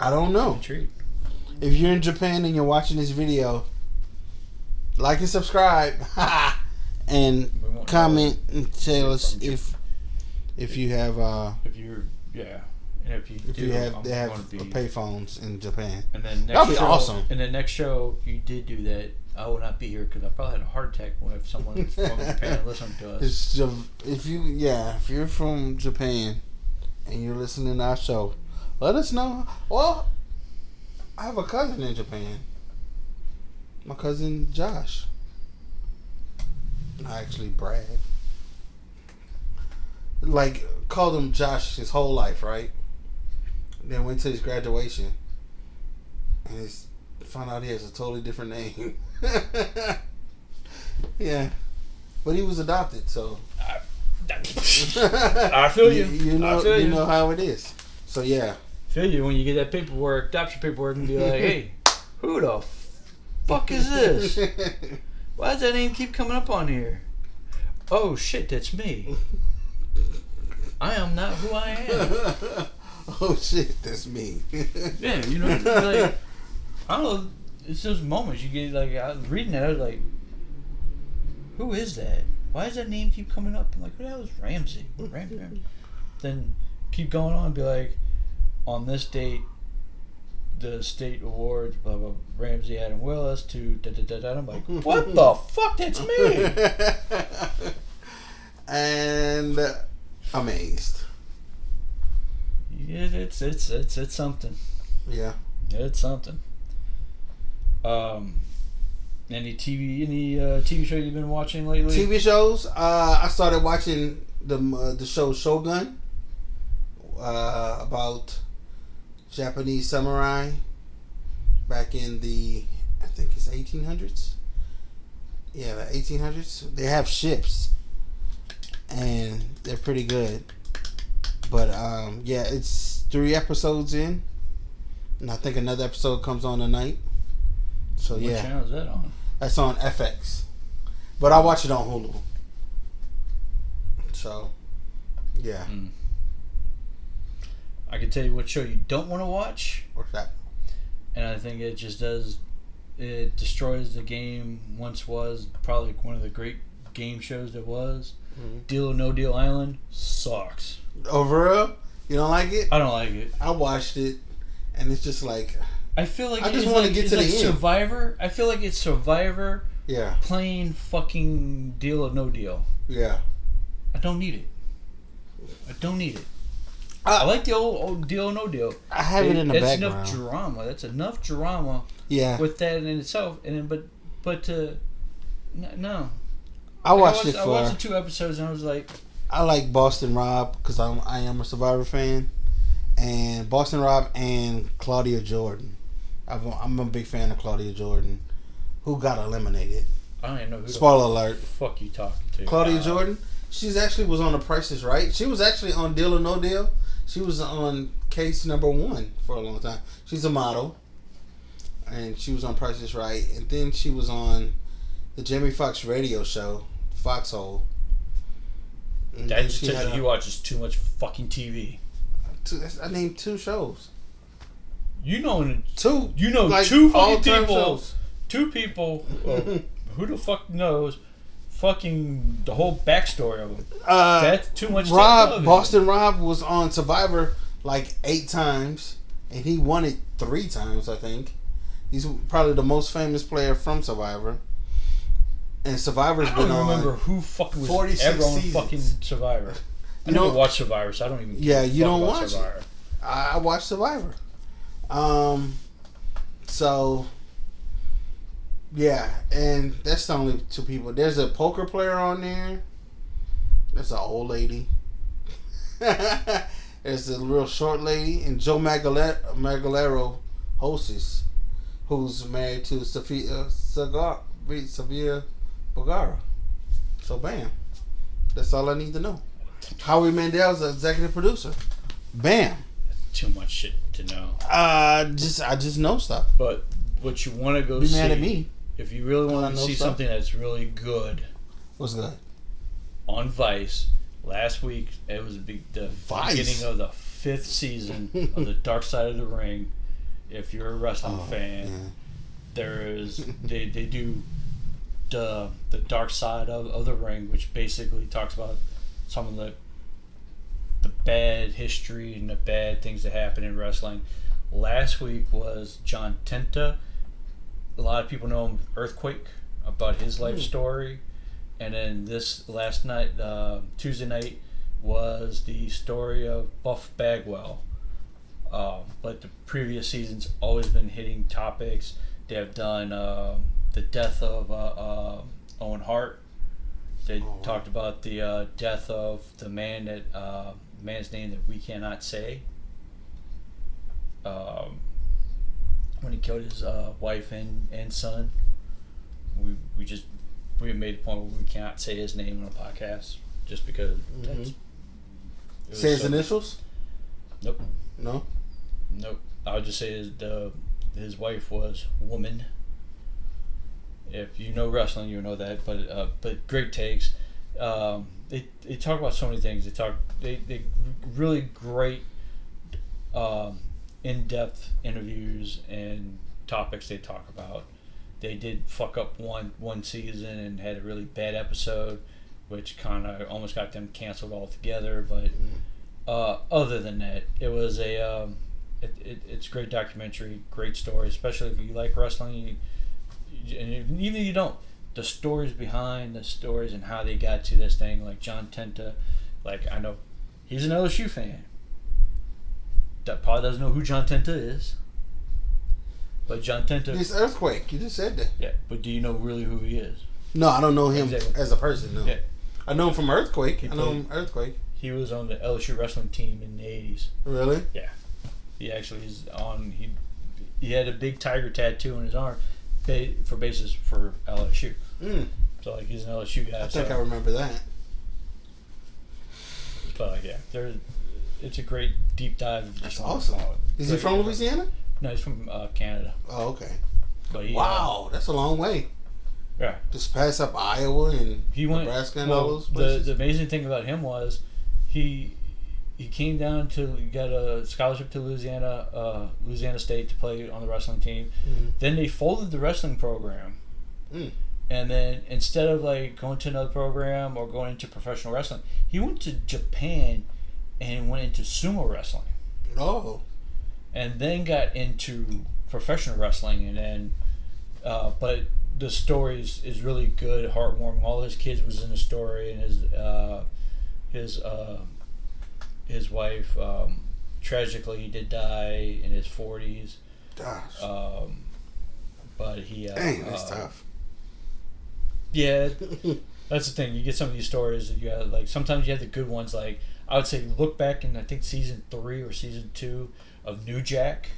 I don't know. Intrigued. If you're in Japan and you're watching this video, like and subscribe, and comment and tell us if you have they have payphones in Japan. And then that'd be awesome. And the next show, if you did do that, I will not be here because I probably had a heart attack if someone's from Japan listening to us. If you're from Japan and you're listening to our show, let us know. Well, I have a cousin in Japan. My cousin Josh. I actually brag. Like, called him Josh his whole life, right? Then went to his graduation and found out he has a totally different name. Yeah, but he was adopted, so I feel you. You know how it is. So yeah, feel you when you get that paperwork, adoption paperwork, and be like, hey, who the fuck is this? Why does that name keep coming up on here? Oh shit, that's me. I am not who I am. Oh shit, that's me. Yeah, you know, like, I don't know. It's those moments you get. Like, I was reading that, I was like, who is that? Why does that name keep coming up? I'm like, who the hell is Ramsey? Ramsey. Then keep going on and be like, on this date, the state awards, blah blah, Ramsey Adam Willis to da da da da. I'm like, what the fuck? That's me. And amazed. Yeah, it's something. Yeah, it's something. Any TV show you've been watching lately? TV shows. I started watching the show Shogun. About Japanese samurai back in the, I think it's 1800s. Yeah, the 1800s. They have ships, and they're pretty good. But yeah, it's 3 episodes in, and I think another episode comes on tonight. So what yeah, channel is that on? That's on FX, but I watch it on Hulu. So yeah. I can tell you what show you don't want to watch. What's that? And I think it just it destroys the game once was probably one of the great game shows that was. Mm-hmm. Deal or No Deal Island sucks. Oh, for real? You don't like it? I don't like it. I watched it, and it's just like, I feel like I just want to get to the end. Survivor. I feel like it's Survivor. Yeah. Playing fucking Deal or No Deal. Yeah. I don't need it. I like the old Deal or No Deal. I have it in the background. That's enough drama. That's enough drama. Yeah. With that in itself, and then but no. I watched it. I watched the 2 episodes and I was like, I like Boston Rob because I am a Survivor fan, and Boston Rob and Claudia Jordan. I'm a big fan of Claudia Jordan, who got eliminated. I don't even know who. Spoiler alert. Fuck you talking to? Claudia Jordan. She's actually was on The Price is Right. She was actually on Deal or No Deal. She was on case number 1 for a long time. She's a model, and she was on Price is Right, and then she was on the Jamie Foxx radio show, Foxhole. That just tells you he watches too much fucking TV. I named 2 shows. You know 2. You know like 2 fucking people. Shows. 2 people. Who the fuck knows? Fucking the whole backstory of them. That's too much. Boston Rob was on Survivor like 8 times, and he won it 3 times. I think he's probably the most famous player from Survivor. And Survivor's been on. I don't remember who fucking was ever on fucking Survivor. I don't watch Survivor, so I don't even. Yeah, you don't watch Survivor. I watch Survivor. So yeah, and that's the only two people. There's a poker player on there. That's an old lady. There's a real short lady, and Joe Magalero hostess, who's married to Sofia Vergara. So bam, that's all I need to know. Howie Mandel's the executive producer. Bam. Too much shit to know. I just know stuff. But what you want to go Be see? mad at me. If you really want to see stuff. something that's really good, What's good? On Vice. Last week it was the beginning of the 5th season of the Dark Side of the Ring. If you're a wrestling fan, yeah. there is they do the Dark Side of the Ring, which basically talks about some of the bad history and the bad things that happen in wrestling. Last week was John Tenta. A lot of people know him Earthquake, about his life story. And then this last night, Tuesday night, was the story of Buff Bagwell. But the previous season's always been hitting topics. They have done the death of Owen Hart. They talked about the death of the man man's name that we cannot say. When he killed his wife and son, we made a point where we cannot say his name on a podcast just because. Say his initials? Nope. No. Nope. I'll just say his wife was Woman. If you know wrestling, you know that. But great takes. They talk about so many things. They really great in-depth interviews and topics they talk about. They did fuck up one season and had a really bad episode, which kind of almost got them canceled altogether. But other than that, it was it's a great documentary, great story, especially if you like wrestling. And even if you don't, the stories behind the stories and how they got to this thing, like John Tenta, like I know he's an LSU fan. That probably doesn't know who John Tenta is. But John Tenta... He's Earthquake. You just said that. Yeah, but do you know really who he is? No, I don't know him as a person, no. Yeah. I know him from Earthquake. I know him Earthquake. He was on the LSU wrestling team in the 80s. Really? Yeah. He actually is on... He had a big tiger tattoo on his arm for basis for LSU. So, like, he's an LSU guy. I think I remember that. But, like, yeah. It's a great deep dive. That's awesome. Is he from Louisiana? No, he's from Canada. Oh, okay. But wow, that's a long way. Yeah. Just pass up Iowa and Nebraska and all those places. The amazing thing about him was he came down got a scholarship to Louisiana State to play on the wrestling team. Then they folded the wrestling program. And then instead of like going to another program or going into professional wrestling, he went to Japan and went into sumo wrestling. Oh. And then got into professional wrestling, and then, but the story is really good, heartwarming. All his kids was in the story, and his wife tragically did die in his 40s. Gosh. But he. Dang, that's tough. Yeah, that's the thing. You get some of these stories that you have, like sometimes you have the good ones. Like I would say, look back in I think season 3 or season 2 of New Jack,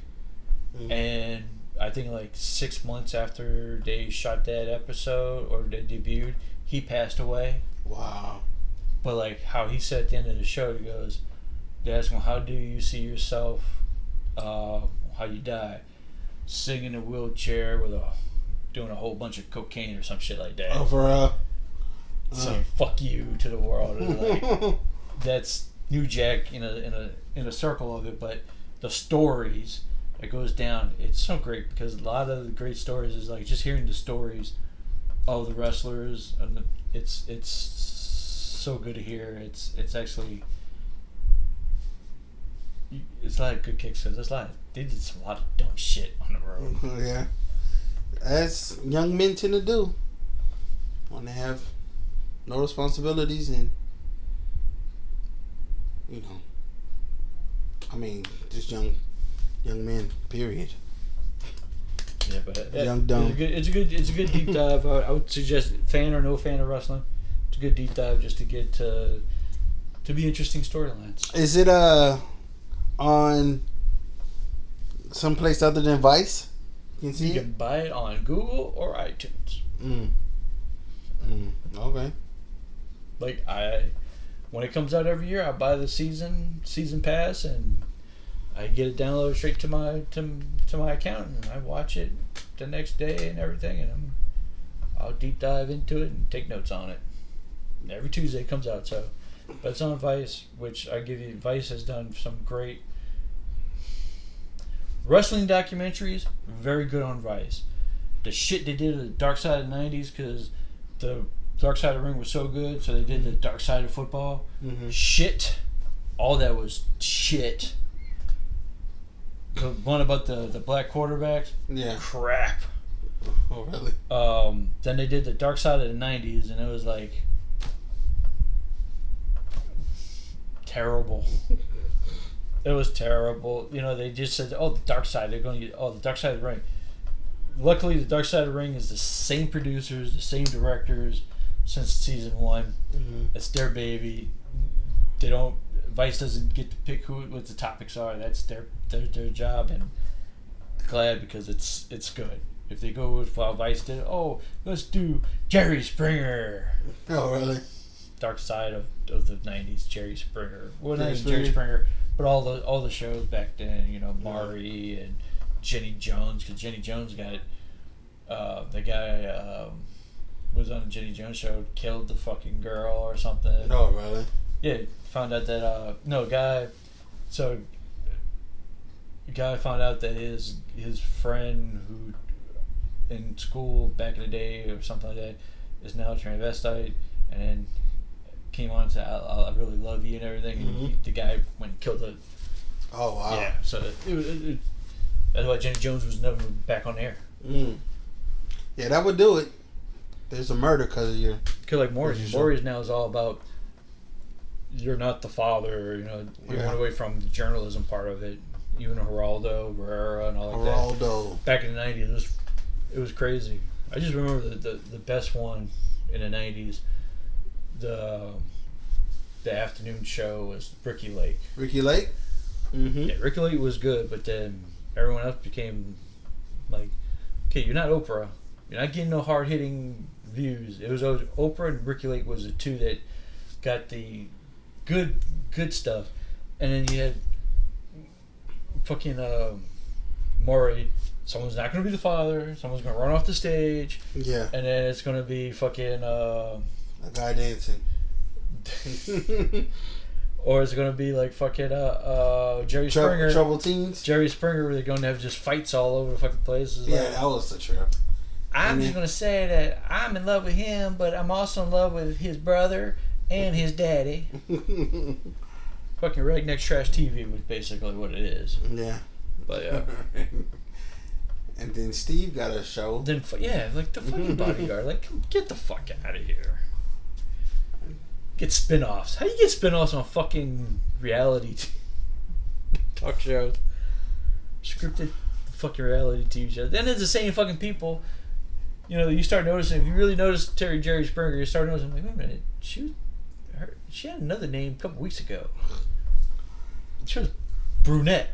and I think like 6 months after they shot that episode or they debuted, he passed away. Wow. But like how he said at the end of the show, he goes, they ask him, how do you see yourself, how you die? Sitting in a wheelchair doing a whole bunch of cocaine or some shit like that. Oh, for saying fuck you to the world. And like, that's New Jack in a circle of it, but the stories that goes down, it's so great because a lot of the great stories is like just hearing the stories of the wrestlers, and it's so good to hear. It's actually it's a lot of good kicks because they did a lot of dumb shit on the road. Yeah, as young men tend to do when they have no responsibilities and just Young men. Period. Yeah, but Young dumb. It's a good deep dive. I would suggest, fan or no fan of wrestling, it's a good deep dive just to get to be interesting storylines. Is it on someplace other than Vice? You can buy it on Google or iTunes. Okay. Like when it comes out every year, I buy the season pass and I get it downloaded straight to my account and I watch it the next day and everything, and I'll deep dive into it and take notes on it. Every Tuesday it comes out, so. But it's on Vice, which I give you. Vice has done some great wrestling documentaries. Very good on Vice. The shit they did at the Dark Side of the '90s, because the Dark Side of the Ring was so good, so they did the Dark Side of Football. Shit. All that was shit. The one about the black quarterbacks. Yeah. Crap. Oh, really? Then they did the Dark Side of the '90s, and it was like terrible. It was terrible. You know, they just said, "Oh, the Dark Side." They're going to the Dark Side of the Ring. Luckily, the Dark Side of the Ring is the same producers, the same directors since season 1. It's their baby. They don't. Vice doesn't get to pick what the topics are. That's their job, and I'm glad, because it's good. If they go with what Vice did, let's do Jerry Springer. Oh, really? Dark Side of the '90s, Jerry Springer. Well, not even Jerry Springer, but all the shows back then. You know, Maury and Jenny Jones, because Jenny Jones got the guy was on the Jenny Jones show, killed the fucking girl or something. Oh, really? Yeah, found out that guy found out that his friend who in school back in the day or something like that is now a transvestite, and then came on and said, I really love you and everything, and the guy went and killed it. Oh, wow. Yeah, so that's why Jenny Jones was never back on air. Yeah, that would do it. There's a murder because of your... Because like Maury's now is all about, you're not the father, you know, he went away from the journalism part of it. Even Geraldo Rivera and all that. Back in the '90s, it was crazy. I just remember the best one in the '90s. The afternoon show was Ricky Lake. Ricky Lake? Yeah, Ricky Lake was good, but then everyone else became like, okay, you're not Oprah. You're not getting no hard hitting views. It was always Oprah and Ricky Lake was the two that got the good stuff, and then you had fucking Maury. Someone's not going to be the father. Someone's going to run off the stage. Yeah. And then it's going to be fucking a guy dancing. Or it's going to be like fucking Jerry Springer. Trouble Teens. Jerry Springer, where they're going to have just fights all over the fucking place. Yeah, that was the trip. I'm just going to say that I'm in love with him, but I'm also in love with his brother and his daddy. Fucking Redneck Trash TV was basically what it is. Yeah. But yeah. And then Steve got a show. Then like the fucking Bodyguard. Like, get the fuck out of here. Get spin-offs. How do you get spin-offs on fucking reality talk shows? Scripted fucking reality TV shows. Then it's the same fucking people. You know, you start noticing, if you really notice Jerry Springer, you start noticing, like, wait a minute, she had another name a couple weeks ago. She was brunette.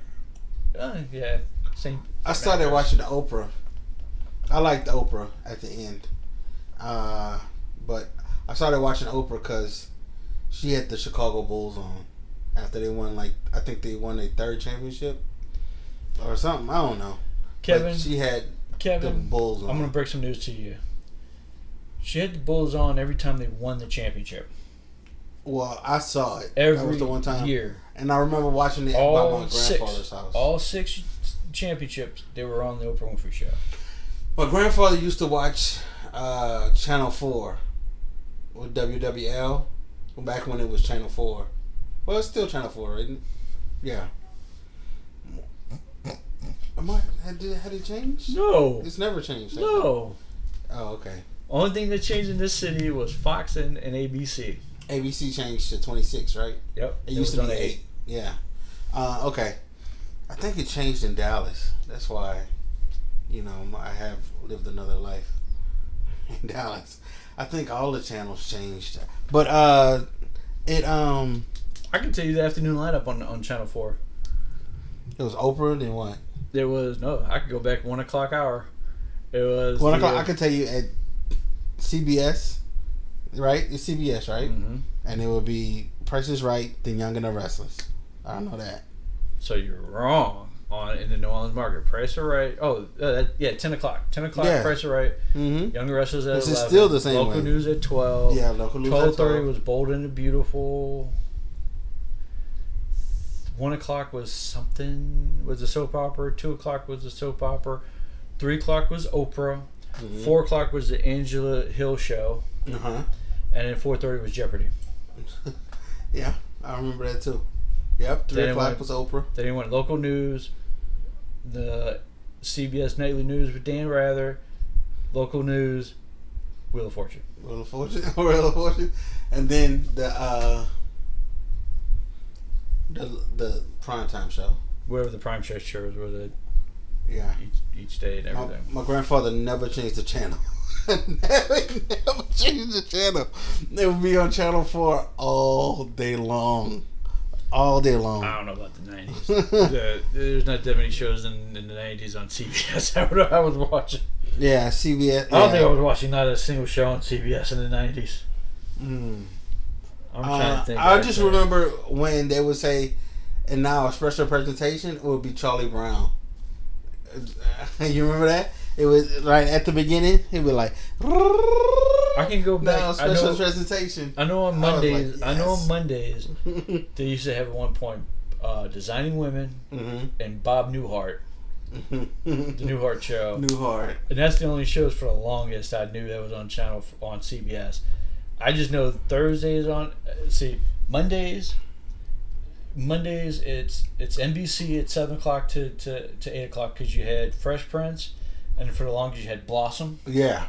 Yeah, same. I started watching the Oprah. I liked the Oprah at the end. But I started watching Oprah because she had the Chicago Bulls on. After they won, I think they won their 3rd championship. Or something, I don't know. Kevin, but she had the Bulls on. I'm going to break some news to you. She had the Bulls on every time they won the championship. Well, I saw it. Every that was the one time. year. And I remember watching it by my grandfather's house. All 6 championships, they were on the Oprah Winfrey Show. My grandfather used to watch Channel 4 with WWL back when it was Channel 4. Well, it's still Channel 4, isn't it? Yeah. Had it changed? No. It's never changed. No. Oh, okay. Only thing that changed in this city was Fox and ABC. ABC changed to 26, right? Yep. It used to be 8. Yeah. Okay. I think it changed in Dallas. That's why, I have lived another life in Dallas. I think all the channels changed, but I can tell you the afternoon lineup on Channel 4. It was Oprah. Then what? There was no. I could go back 1 o'clock hour. It was 1 o'clock. I could tell you at CBS, right? It's CBS, right? Mm-hmm. And it would be Price is Right, then Young and the Restless. I don't know that. So you're wrong in the New Orleans market. Price is Right. Oh, 10 o'clock. 10 o'clock. Yeah. Price is Right. Mm-hmm. Young and Restless at 11. This is still the same Local way. news at 12. Yeah, local news 12:30 at 12. was Bold and the Beautiful. 1 o'clock was a soap opera. 2 o'clock was a soap opera. 3 o'clock was Oprah. Mm-hmm. 4 o'clock was the Angela Hill show. Uh-huh. And then 4:30 was Jeopardy. Yeah, I remember that too. Yep, 3 o'clock was Oprah. Then he went local news, the CBS Nightly News with Dan Rather, local news, Wheel of Fortune. Wheel of Fortune. And then the primetime show. Whatever the prime show shows were Yeah. each day and everything. My grandfather never changed the channel. never changed the channel. They would be on Channel 4 all day long. All day long. I don't know about the 90s. There's not that many shows in the 90s on CBS. I was watching. Yeah, CBS. I don't think I was watching not a single show on CBS in the 90s. Mm. I'm trying to think. I just remember when they would say, and now a special presentation, it would be Charlie Brown. You remember that? It was right at the beginning. He'd be like, I can go back. Now special presentation. I know on Mondays. I was like, yes. They used to have at one point Designing Women Mm-hmm. and Bob Newhart, the Newhart show. Newhart. And that's the only shows for the longest I knew that was on CBS. I just know Thursdays on. Mondays. It's NBC at 7 o'clock to 8 o'clock because you had Fresh Prince, and for the longest you had Blossom. Yeah.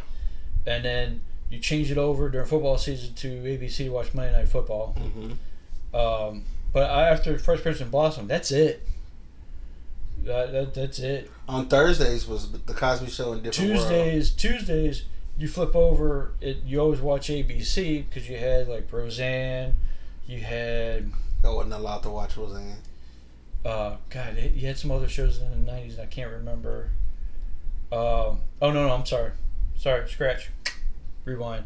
And then you change it over during football season to ABC to watch Monday Night Football. Mm-hmm. But after Fresh Prince and Blossom, that's it. That's it. On Thursdays was the Cosby Show in different world. Tuesdays, you flip over. You always watch ABC because you had like Roseanne. You had. I wasn't allowed to watch Roseanne. You had some other shows in the 90s. And I can't remember. Oh no, I'm sorry. Scratch. Rewind.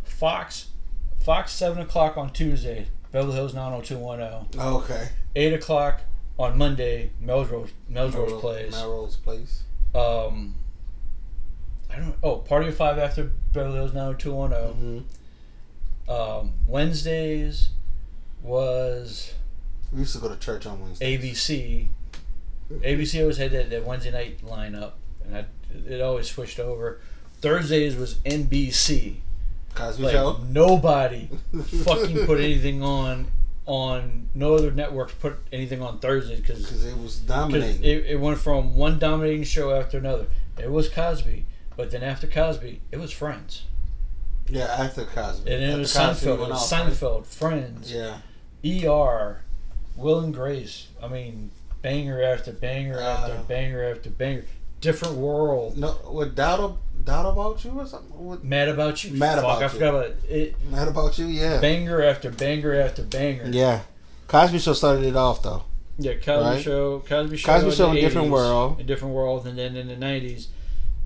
Fox 7 o'clock on Tuesday. Beverly Hills 90210. Okay. 8 o'clock on Monday. Melrose Place. Melrose Place. I don't. Oh, Party of Five after Beverly Hills 90210. Mm-hmm. Wednesdays was. We used to go to church on Wednesdays. ABC. ABC always had that Wednesday night lineup, and it always switched over. Thursdays was NBC. Cosby Show. Nobody fucking put anything on. No other networks put anything on Thursdays because it was dominating. It went from one dominating show after another. It was Cosby, but then after Cosby, it was Friends. Yeah, after Cosby. And it was Seinfeld. It was Seinfeld, Friends. Yeah. ER, Will and Grace. I mean, banger after banger after banger after banger. Different World. No, what Doubt About You or something? Mad About You. Mad About You. I forgot about it. Mad About You, yeah. Banger after banger after banger. Yeah. Cosby Show started it off though. Yeah, Cosby Show in Different World. In Different World, and then in the 90s,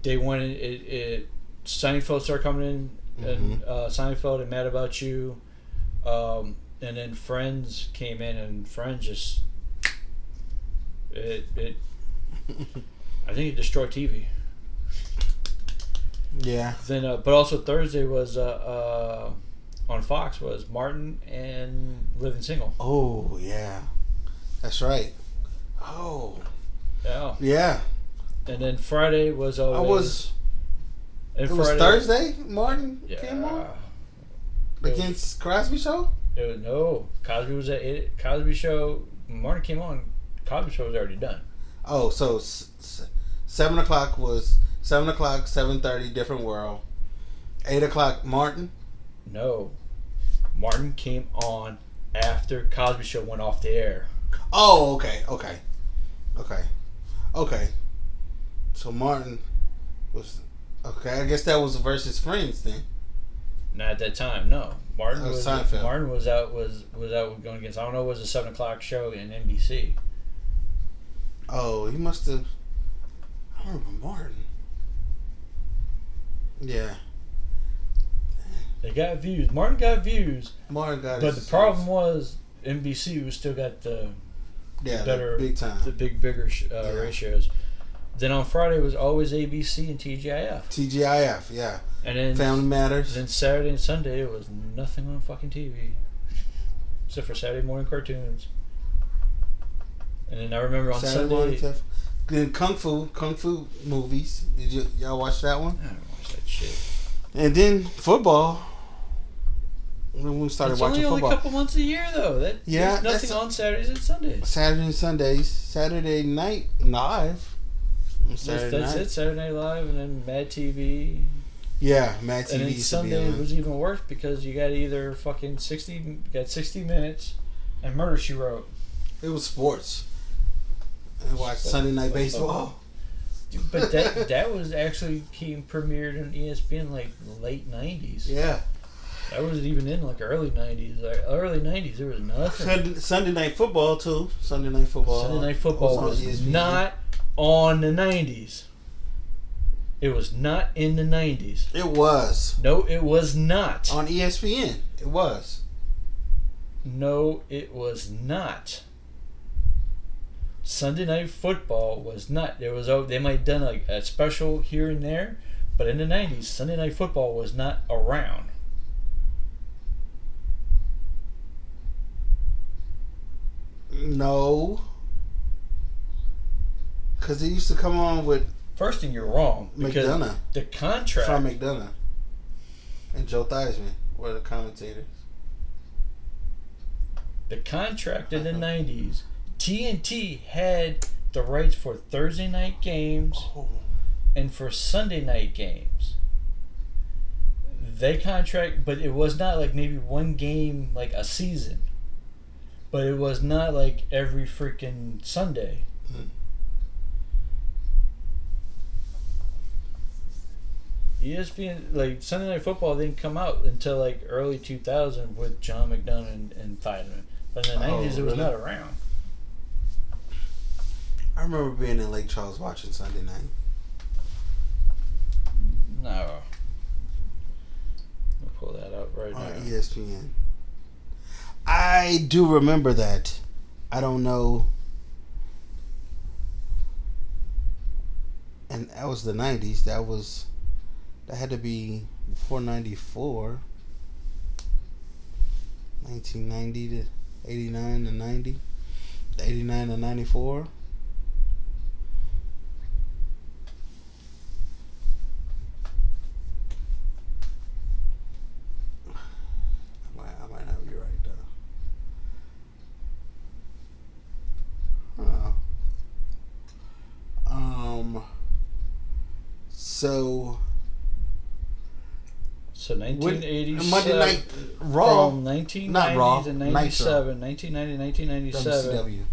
they went in, Seinfeld started coming in, and Seinfeld and Mad About You, and then Friends came in, and Friends just it I think it destroyed TV. Yeah. Then, but also Thursday was on Fox was Martin and Living Single. Oh yeah, that's right. Oh. Yeah. Yeah. And then Friday was always. It was Thursday. Martin came on against Cosby Show. No, Cosby was at 8. Cosby Show. Martin came on. Cosby Show was already done. Oh, so 7 o'clock was 7:30 Different World. 8 o'clock Martin. No, Martin came on after Cosby Show went off the air. Oh, okay. Okay. So Martin was okay. I guess that was versus Friends then. Not at that time, no. Martin was Seinfeld. Martin was out going against. I don't know. It was a 7 o'clock show in NBC. Oh, he must have. I remember Martin. Yeah. They got views. Martin got views. Martin got. But the problem was NBC was still got the better, big time, bigger ratios. Then on Friday it was always ABC and TGIF. TGIF, yeah. And then Family Matters. Then Saturday and Sunday it was nothing on fucking TV, except for Saturday morning cartoons. And then I remember on Saturday Sunday. Then Kung Fu movies. Did y'all watch that one? I don't watch that shit. And then football. When we started watching football. It's only a couple months a year though. There's nothing on Saturdays and Sundays. Saturday and Sundays. Saturday night live. That's it. Saturday Night Live and then Mad TV. Yeah, Mad TV. And then Sunday was even worse because you got either fucking 60 Minutes and Murder, She Wrote. It was sports. I watched Sunday Night Baseball. But that was actually premiered on ESPN like late 90s. Yeah. That wasn't even in like early 90s. Early 90s, there was nothing. Sunday Night Football, too. Sunday Night Football was not on the 90s. It was not in the 90s. It was. No, it was not. On ESPN. It was. No, it was not. Sunday Night Football was not. They might have done a special here and there, but in the 90s, Sunday Night Football was not around. No. Because it used to come on with... First thing, you're wrong. Because McDonough. The contract... Sean McDonough. And Joe Theismann were the commentators. The contract in the 90s, TNT had the rights for Thursday night games and for Sunday night games. They contract, but it was not like maybe one game like a season. But it was not like every freaking Sunday. ESPN, like Sunday Night Football didn't come out until like early 2000 with John McDonough and Theismann. But in the 90s, it was not around. I remember being in Lake Charles watching Sunday night. No. I'll pull that up right now. On ESPN. I do remember that. I don't know. And that was the 90s. That had to be before 94. 1990 to 89 to 90. 89 to 94. I might not be right though. So 1987. Monday Night Raw. From 1990 not Raw, to 97. 1990 1997. WCW.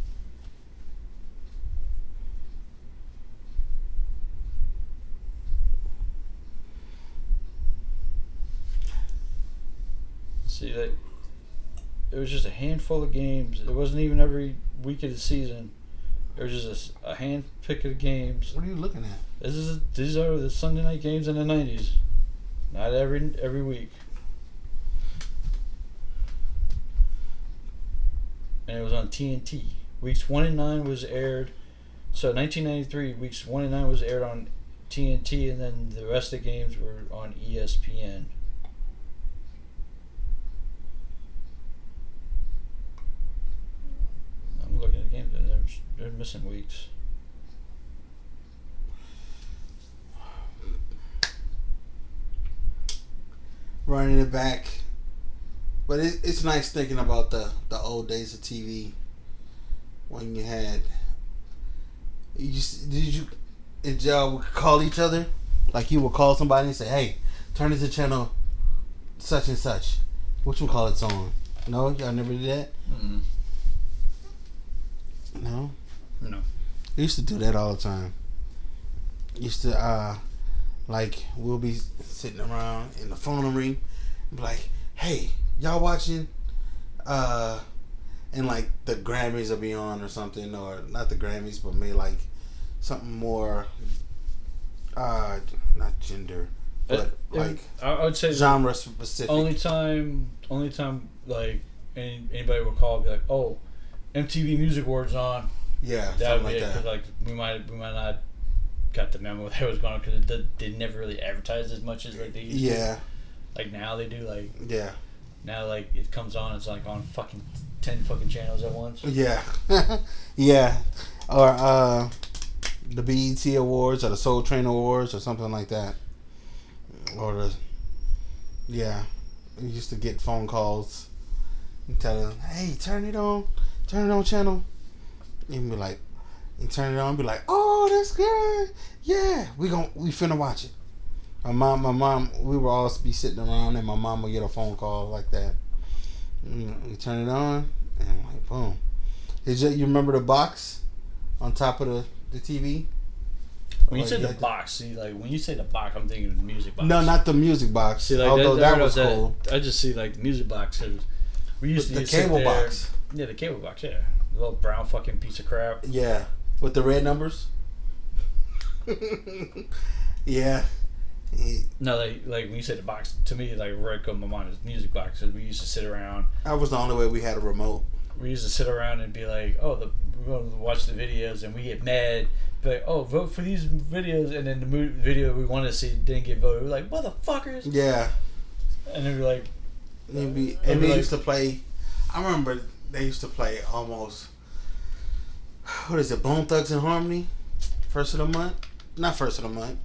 See, that it was just a handful of games. It wasn't even every week of the season. It was just a hand pick of games. What are you looking at? These are the Sunday night games in the 90s. Not every week. And it was on TNT. Weeks 1 and 9 was aired. So 1993, weeks 1 and 9 was aired on TNT, and then the rest of the games were on ESPN. I'm looking at the games, and they're missing weeks. Running it back. But it's nice thinking about the old days of TV when you had... Did y'all call each other? Like you would call somebody and say, hey, turn it to channel such and such. What you call it on? No? Y'all never did that? Mm-mm. No? No. We used to do that all the time. Used to like we'll be sitting around and the phone will ring, and be like, "Hey, y'all watching?" And like the Grammys will be on or something, or not the Grammys, but maybe like something more, not gender, but like I would say genre specific. Only time like anybody would call and be like, "Oh, MTV Music Awards on." Yeah, That something would be like it, 'cause, that. like we might not got the memo that was going on because they never really advertised as much as like they used to. Yeah, Like now they do. Like yeah, now, like it comes on, it's like on fucking 10 fucking channels at once. yeah, yeah, or the BET Awards or the Soul Train Awards or something like that, or the yeah. We used to get phone calls and tell them, "Hey, turn it on channel." And be like, and turn it on, and be like, "Oh, that's good. Yeah, we finna watch it." My mom, we would all be sitting around, and my mom would get a phone call like that. We turn it on, and I'm like, boom. You remember the box on top of the TV? When you say the box, see, like when you say the box, I'm thinking of the music box. No, not the music box. See, like, although that was cool. I just see like the music box. We used to the just cable sit there, box. Yeah, the cable box. Yeah, the little brown fucking piece of crap. Yeah, with the red numbers. Yeah. No, like when you say the box, to me, like right come my mind is music box. We used to sit around. That was the only way we had a remote. We used to sit around and be like, "Oh, we're going to watch the videos," and we get mad. Be like, "Oh, vote for these videos," and then the video we wanted to see didn't get voted. We're like, "Motherfuckers!" Yeah. And then we're like, and they used to play. I remember they used to play almost. What is it? Bone Thugs and Harmony. First of the month. Not first of the month.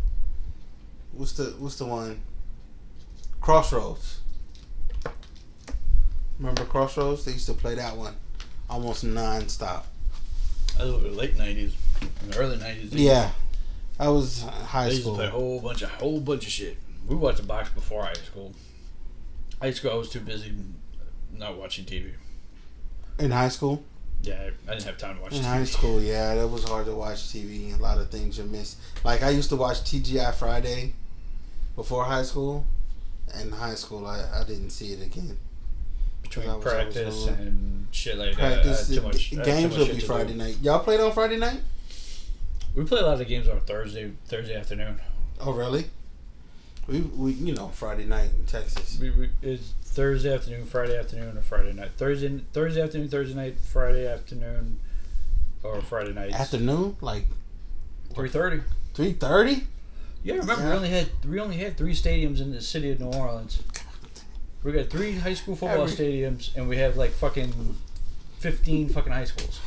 What's the one? Crossroads. Remember Crossroads? They used to play that one almost non-stop. I was in the late 90s, in the early 90s. Yeah, I was high school. They used to play a whole bunch of shit. We watched the box before high school. High school, I was too busy not watching TV. In high school? Yeah, I didn't have time to watch TV. In high school, yeah, that was hard to watch TV. A lot of things you miss. Like I used to watch TGI Friday before high school. In high school, I didn't see it again. Between practice and shit like practice, that. Games will be Friday night. Y'all played on Friday night? We play a lot of games on Thursday afternoon. Oh, really? We Friday night in Texas. It's Thursday afternoon, Friday afternoon, or Friday night. Thursday afternoon, Thursday night, Friday afternoon, or Friday night. Afternoon, like 3:30. 3:30. Yeah, remember we only had 3 stadiums in the city of New Orleans. We got 3 high school football stadiums, and we have like fucking 15 fucking high schools.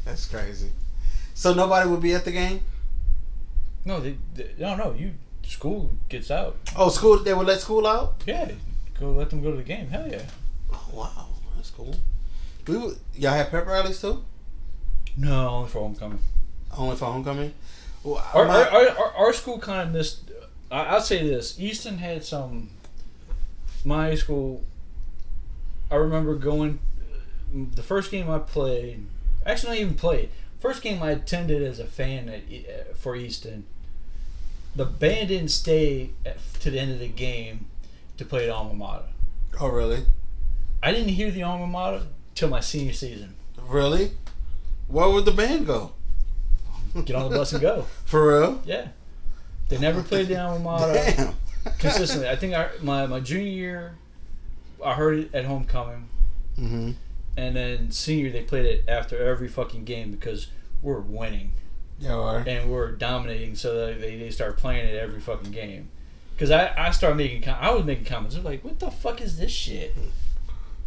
That's crazy. So nobody would be at the game? No, school gets out. Oh, school? They would let school out? Yeah, let them go to the game. Hell yeah. Oh, wow, that's cool. Y'all have pep rallies too? No, only for homecoming. Only for homecoming? Well, our school kind of missed. I'll say this: Easton had some. My high school. I remember going. The first game I played, actually not even played. First game I attended as a fan for Easton. The band didn't stay to the end of the game to play the alma mater. Oh, really? I didn't hear the alma mater till my senior season. Really? Where would the band go? Get on the bus and go. For real? Yeah. They never played the alma mater. Damn. Consistently. I think my junior year, I heard it at homecoming. Mm-hmm. And then senior, they played it after every fucking game because we're winning. Yeah, are. And we're dominating, so they start playing it every fucking game. Because I started making, I was making comments. I was like, what the fuck is this shit?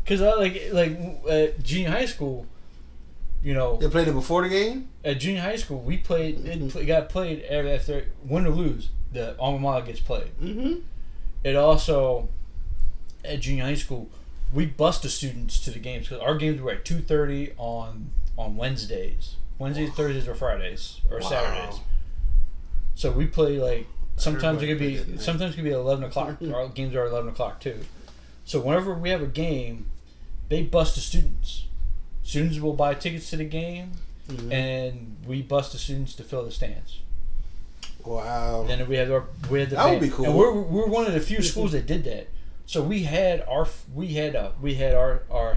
Because I like at junior high school, you know. They played it before the game? At junior high school, we played, it got played after, win or lose, the alma mater gets played. Mm-hmm. It also, at junior high school, we bussed the students to the games because our games were at 2:30 on Wednesdays. Wednesdays, Thursdays, or Fridays, or Saturdays. So we play like sometimes it could be 11 o'clock. Our games are 11 o'clock too. So whenever we have a game, they bus the students. Students will buy tickets to the game, and we bus the students to fill the stands. Wow. And then we had the that band. would be cool. And we're one of the few schools that did that. So we had our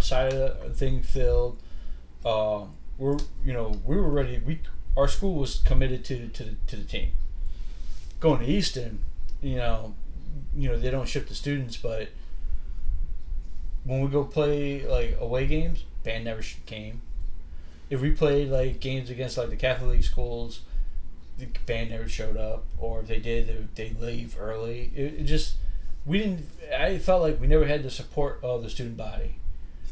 side of the thing filled. We were ready. Our school was committed to the team. Going to Easton, they don't ship the students, but when we go play like away games, band never came. If we played like games against like the Catholic League schools, the band never showed up, or if they did, they leave early. It just we didn't. I felt like we never had the support of the student body.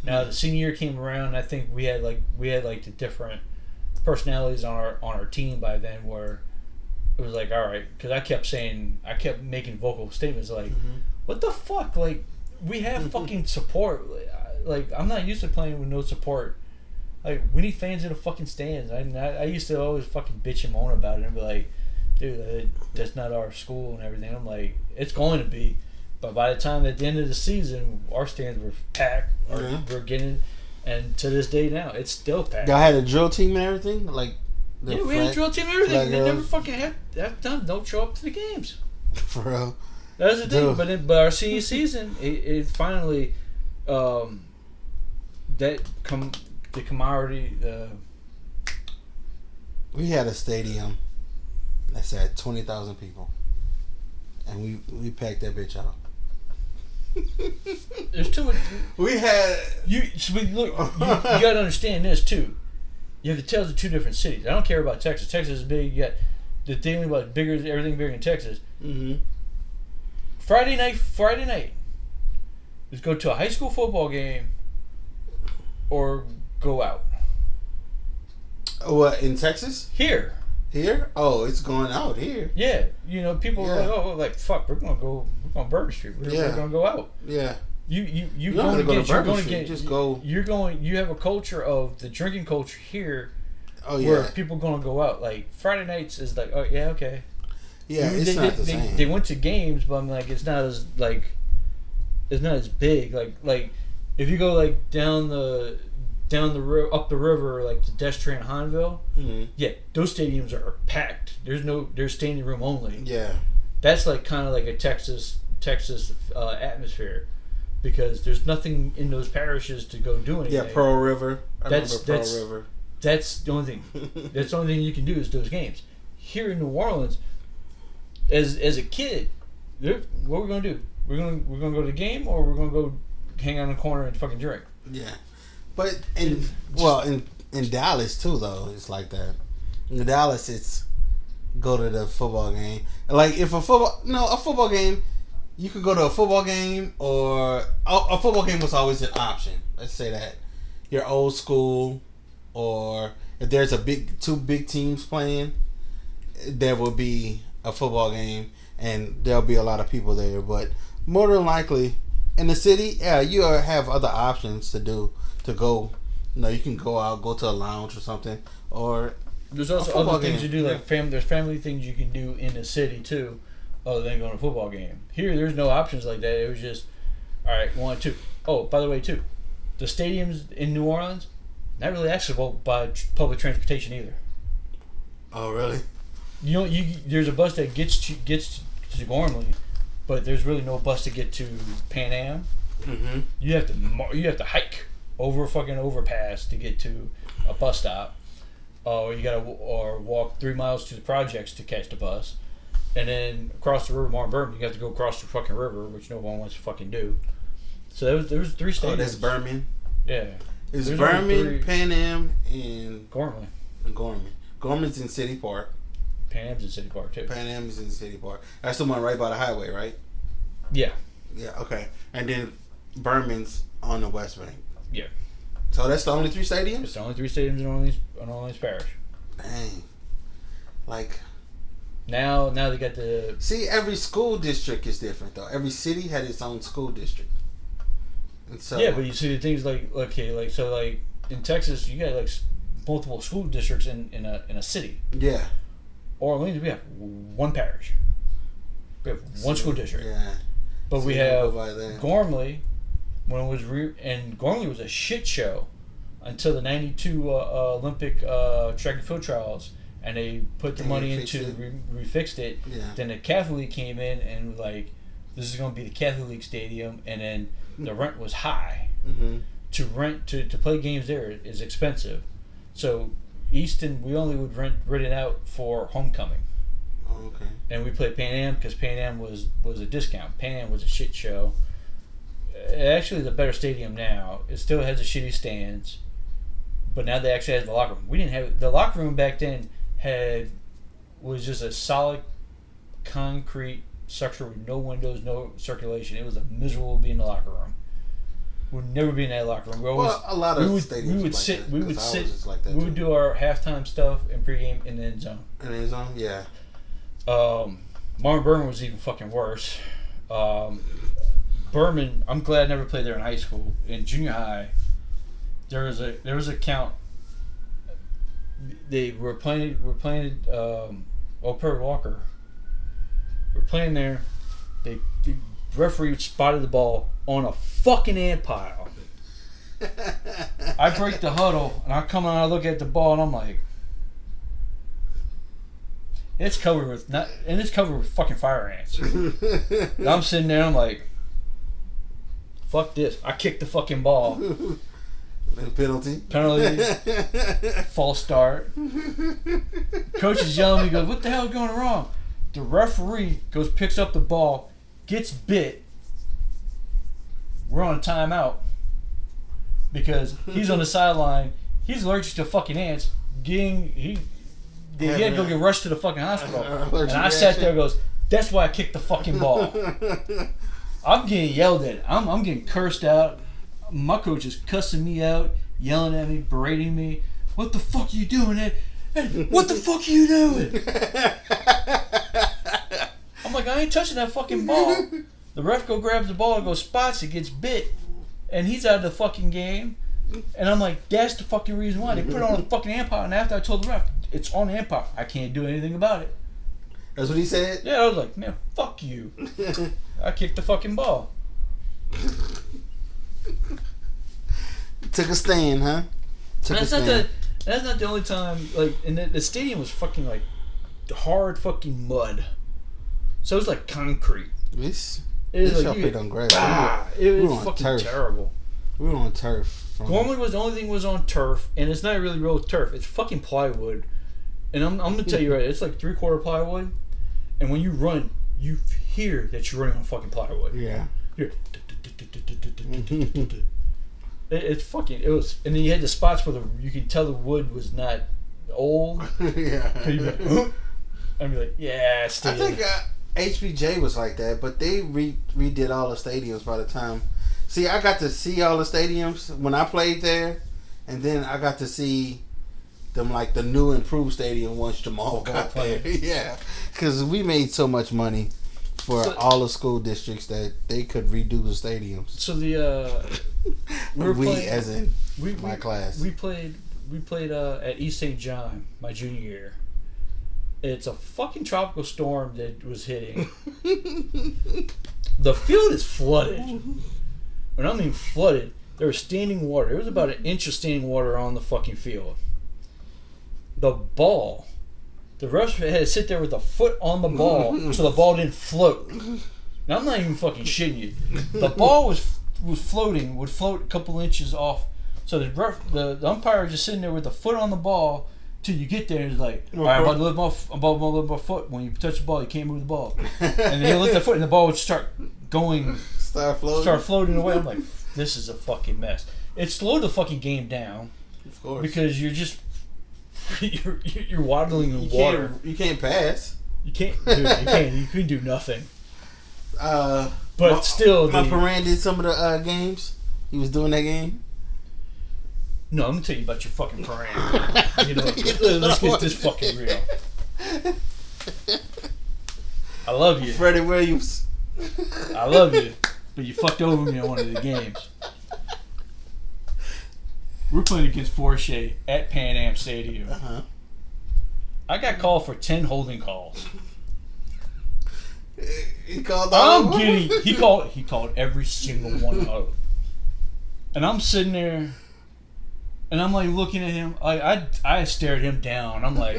Now the senior year came around. I think we had the different personalities on our team by then, where it was like, all right, because I kept making vocal statements like, what the fuck, like we have fucking support. Like I'm not used to playing with no support. Like we need fans in the fucking stands. I used to always fucking bitch and moan about it and be like, dude, that's not our school and everything. I'm like, it's going to be. But by the time at the end of the season, our stands were packed. We're getting, and to this day now, it's still packed. Y'all had a drill team and everything, like. We had a drill team and everything. They never fucking have done. Don't show up to the games. For real. That's the thing. But our senior season, it finally, the camaraderie. We had a stadium that said 20,000 people, and we packed that bitch out. There's too much. We had you gotta understand this too. You have to tell the two different cities. I don't care about Texas. Texas is big. You got the thing about everything bigger in Texas. Friday night. Let's go to a high school football game, or go out. What, in Texas? Here. Oh, it's going out here. Yeah, people are like, fuck, we're going Burger Street. We're going to go out. Yeah. You going to go Burger Street. Just go. You have a culture of the drinking culture here. Oh yeah. Where people going to go out. Like Friday nights is like, oh yeah, okay. Yeah, it's not the same. They went to games, but I'm like, it's not as big. Like if you go like down the up the river, like to Destry and Hanville, yeah, those stadiums are packed. There's standing room only. Yeah, that's like kind of like a Texas atmosphere, because there's nothing in those parishes to go do anything. Yeah, Pearl River. I remember Pearl River. That's the only thing. That's the only thing you can do is those games. Here in New Orleans, as a kid, what we're gonna do? We're gonna go to the game, or we're gonna go hang out in the corner and fucking drink. Yeah. But in Dallas too, though, it's like that. In Dallas, it's go to the football game. Like if a football game, you could go to a football game, or a football game was always an option. Let's say that you're old school, or if there's two big teams playing, there will be a football game, and there'll be a lot of people there. But more than likely, in the city, yeah, you have other options to go. You can go out, go to a lounge or something, or there's also other things you do, like there's family things you can do in the city too, other than going to a football game. Here, there's no options like that. It was just, all right, 1, 2. Oh, by the way, too, the stadiums in New Orleans not really accessible by public transportation either. Oh, really? There's a bus that gets to Gormley, but there's really no bus to get to Pan Am. Mm-hmm. You have to hike over a fucking overpass to get to a bus stop. Or you gotta walk 3 miles to the projects to catch the bus, and then across the river, Martin, you have to go across the fucking river, which no one wants to fucking do. So there was 3 stadiums. Oh, that's Birmingham. Yeah, it's Birmingham, Pan Am, and Gormley. Gormley's in City Park. Pan Am's in City Park too. Pan Am is in City Park. That's the one right by the highway, right? Yeah. Yeah. Okay. And then Birmingham's on the West Bank. Yeah. So that's the only 3 stadiums? It's the only 3 stadiums in Orleans Parish. Dang. Like. Now they got the... See, every school district is different, though. Every city had its own school district. And so, yeah, but you see the things like in Texas, you got like multiple school districts in a city. Yeah. Orleans, we have 1 parish. We have 1 school district. Yeah. But so we have Gormley, when it was and Gormley was a shit show until the '92 Olympic track and field trials, and they put the money into refixed it. Yeah. Then the Catholic League came in and like, this is going to be the Catholic League stadium, and then the rent was high. Mm-hmm. To rent to play games there is expensive, so Easton we only would rent it out for homecoming. Oh, okay. And we played Pan Am because Pan Am was a discount. Pan Am was a shit show. It actually is a better stadium now. It still has the shitty stands, but now they actually have the locker room. We didn't have the locker room back then. Was just a solid concrete structure with no windows, no circulation. It was a miserable being in the locker room. We'd never be in that locker room. A lot of stadiums we would like sit. that, We would sit. Like that we would do our halftime stuff and pregame in the end zone. In the end zone, yeah. Marvin Berman was even fucking worse. Berman, I'm glad I never played there in high school. In junior high, there was a count. They were playing. Perry Walker. We're playing there. The referee spotted the ball on a fucking ant pile. I break the huddle and I come out and I look at the ball and I'm like, it's covered with fucking fire ants. And I'm sitting there, I'm like, fuck this. I kicked the fucking ball. Penalty. False start. Coach is yelling at me, goes, what the hell is going wrong? The referee picks up the ball, gets bit. We're on a timeout because he's on the sideline. He's allergic to fucking ants. He had to go get rushed to the fucking hospital. And I sat there and goes, that's why I kicked the fucking ball. I'm getting yelled at. I'm getting cursed out. My coach is cussing me out, yelling at me, berating me. What the fuck are you doing, Ed? Ed, what the fuck are you doing? I'm like, I ain't touching that fucking ball. The ref grabs the ball and spots it, gets bit, and he's out of the fucking game. And I'm like, that's the fucking reason why. They put it on the fucking umpire, and after I told the ref, it's on the umpire. I can't do anything about it. That's what he said? Yeah, I was like, man, fuck you. I kicked the fucking ball. Took a stand, huh? That's not the only time. Like, and the stadium was fucking like hard fucking mud. So it was like concrete. It was like on grass. It was fucking turf. Terrible. We were on turf. Gormley was the only thing was on turf, and it's not really real turf. It's fucking plywood. And I'm gonna tell you right, it's like 3/4 plywood, and when you run, you hear that you're running on fucking plywood. Yeah. It's fucking. It was, and then you had the spots where you could tell the wood was not old. Yeah. I'd be like, yeah, I think HBJ was like that, but they redid all the stadiums by the time. See, I got to see all the stadiums when I played there, and then I got to see them like the new improved stadium once Jamal got there. Yeah, because we made so much money for all the school districts that they could redo the stadiums. So my class. We played at East St. John my junior year. It's a fucking tropical storm that was hitting. The field is flooded. When I mean flooded, there was standing water. There was about an inch of standing water on the fucking field. The ball, the refs had to sit there with a foot on the ball so the ball didn't float. Now, I'm not even fucking shitting you. The ball was floating, would float a couple inches off. So the umpire was just sitting there with a foot on the ball till you get there and it's like, all right, I'm about to lift my foot. When you touch the ball, you can't move the ball. And then he'll lift the foot and the ball would start going, start floating away. I'm like, this is a fucking mess. It slowed the fucking game down. Of course. Because you're just, you're waddling in water. You can't pass. You can't, dude, you can do nothing. But still, my Paran did some of the games. He was doing that game. No, I'm gonna tell you about your fucking Paran. You know, let's get this fucking real. I love you, Freddie Williams. I love you, but you fucked over me on one of the games. We're playing against Forche at Pan Am Stadium. Uh-huh. I got called for 10 holding calls. He called. He called every single one of them. And I'm sitting there. And I'm like looking at him. I stared him down. I'm like,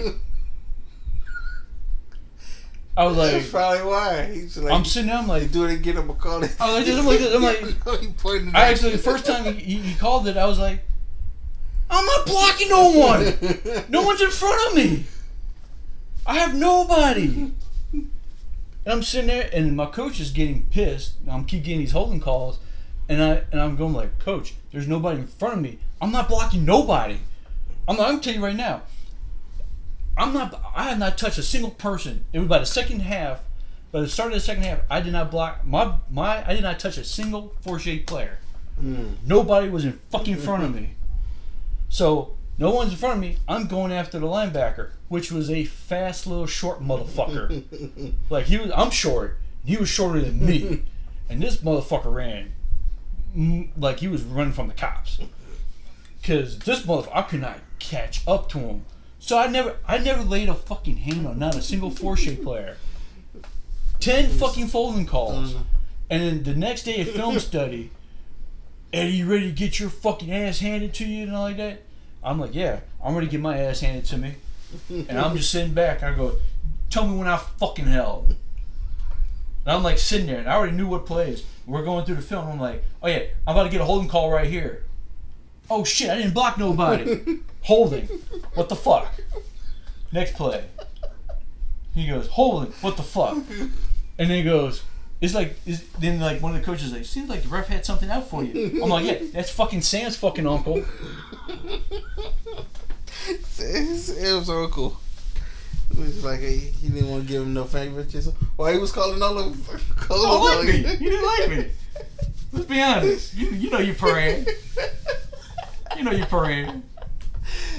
I was like, that's probably why. He's like, I'm sitting there. I'm like, do it again. I'm gonna call it. I'm like, I actually the first time he called it, I was like, I'm not blocking no one. No one's in front of me. I have nobody. And I'm sitting there, and my coach is getting pissed. I'm keep getting these holding calls, and I'm going like, Coach, there's nobody in front of me. I'm not blocking nobody. I'm gonna tell you right now. I have not touched a single person. It was by the second half. By the start of the second half, I did not block I did not touch a single 4-shade player. Nobody was in fucking front of me. So no one's in front of me. I'm going after the linebacker, which was a fast little short motherfucker. Like I'm short. He was shorter than me, and this motherfucker ran like he was running from the cops. Cause this motherfucker, I could not catch up to him. So I never laid a fucking hand on not a single 4-shade player. 10 fucking folding calls, and then the next day at film study. Eddie, you ready to get your fucking ass handed to you and all like that? I'm like, yeah, I'm ready to get my ass handed to me. And I'm just sitting back. I go, tell me when I fucking held. And I'm like sitting there, and I already knew what plays. We're going through the film. I'm like, oh yeah, I'm about to get a holding call right here. Oh shit, I didn't block nobody. Holding. What the fuck? Next play. He goes, holding. What the fuck? And then he goes, then one of the coaches is like, seems like the ref had something out for you. I'm like, yeah, that's fucking Sam's fucking uncle. Sam's uncle. It was like he didn't want to give him no favoritism. Well, he was calling all of them. Like me. You didn't like me. Let's be honest. You know you parade. You know you parade.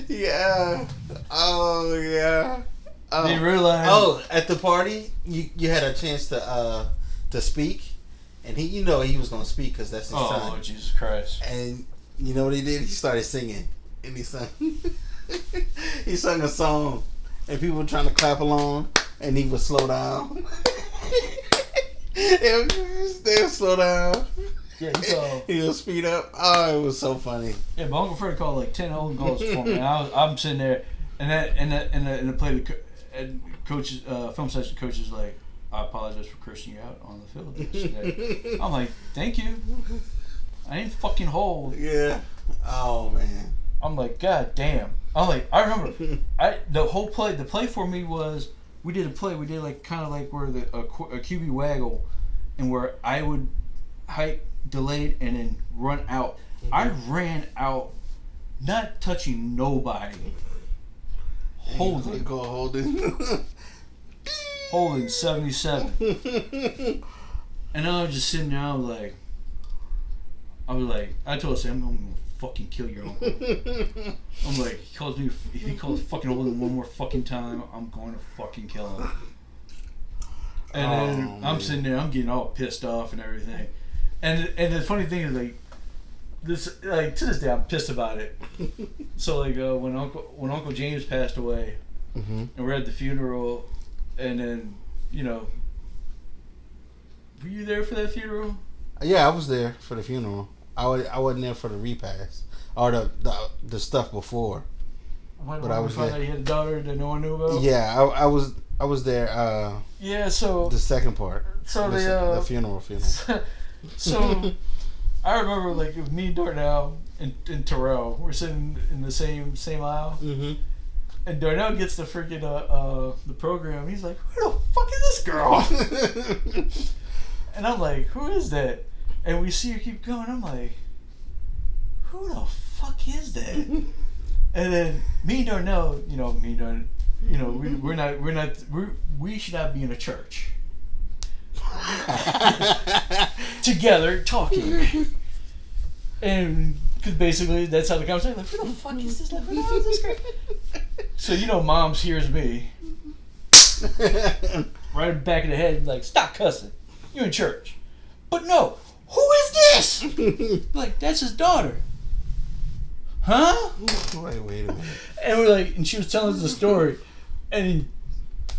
Yeah. Oh yeah. Did you realize? Oh, at the party, you had a chance to speak, and he was gonna speak because that's his son. Oh Jesus Christ! And you know what he did? He started singing, and he sung a song, and people were trying to clap along, and he would slow down. They would slow down. Yeah, he would speed up. Oh, it was so funny. Yeah, my Uncle Fred called like 10 holding calls for me. And I'm sitting there, and the play, and coaches, film session coaches like, I apologize for cursing you out on the field yesterday. I'm like, thank you. I ain't fucking hold. Yeah. Oh man. I'm like, God damn. I'm like, I remember, the play for me was, we did like kind of like where a QB waggle, and where I would hike, delayed, and then run out. Mm-hmm. I ran out, not touching nobody. Holding. Holding 77. And I was just sitting there, I was like, I told Sam, I'm gonna fucking kill your uncle. I'm like, if he calls fucking holding one more fucking time, I'm going to fucking kill him. And then I'm sitting there, I'm getting all pissed off and everything. And the funny thing is to this day I'm pissed about it. So when Uncle James passed away, mm-hmm. and we're at the funeral, and then were you there for that funeral? Yeah, I was there for the funeral. I wasn't there for the repast or the stuff before. But I was there. That he had a daughter that no one knew about. Yeah, I was there. Yeah, so the second part. So the funeral. So I remember with me, Darnell, and Terrell, we're sitting in the same aisle, mm-hmm. and Darnell gets the freaking the program. He's like, "Who the fuck is this girl?" And I'm like, "Who is that?" And we see her keep going. I'm like, "Who the fuck is that?" And then me and Darnell, we should not be in a church. Together talking, and because basically that's how the conversation. Like, who the fuck is this? Like, who the hell is this girl? So Mom's hears me right in the back of the head, like, stop cussing. You're in church. But no, who is this? Like, that's his daughter. Huh? Wait a minute. And we're like, and she was telling us the story, and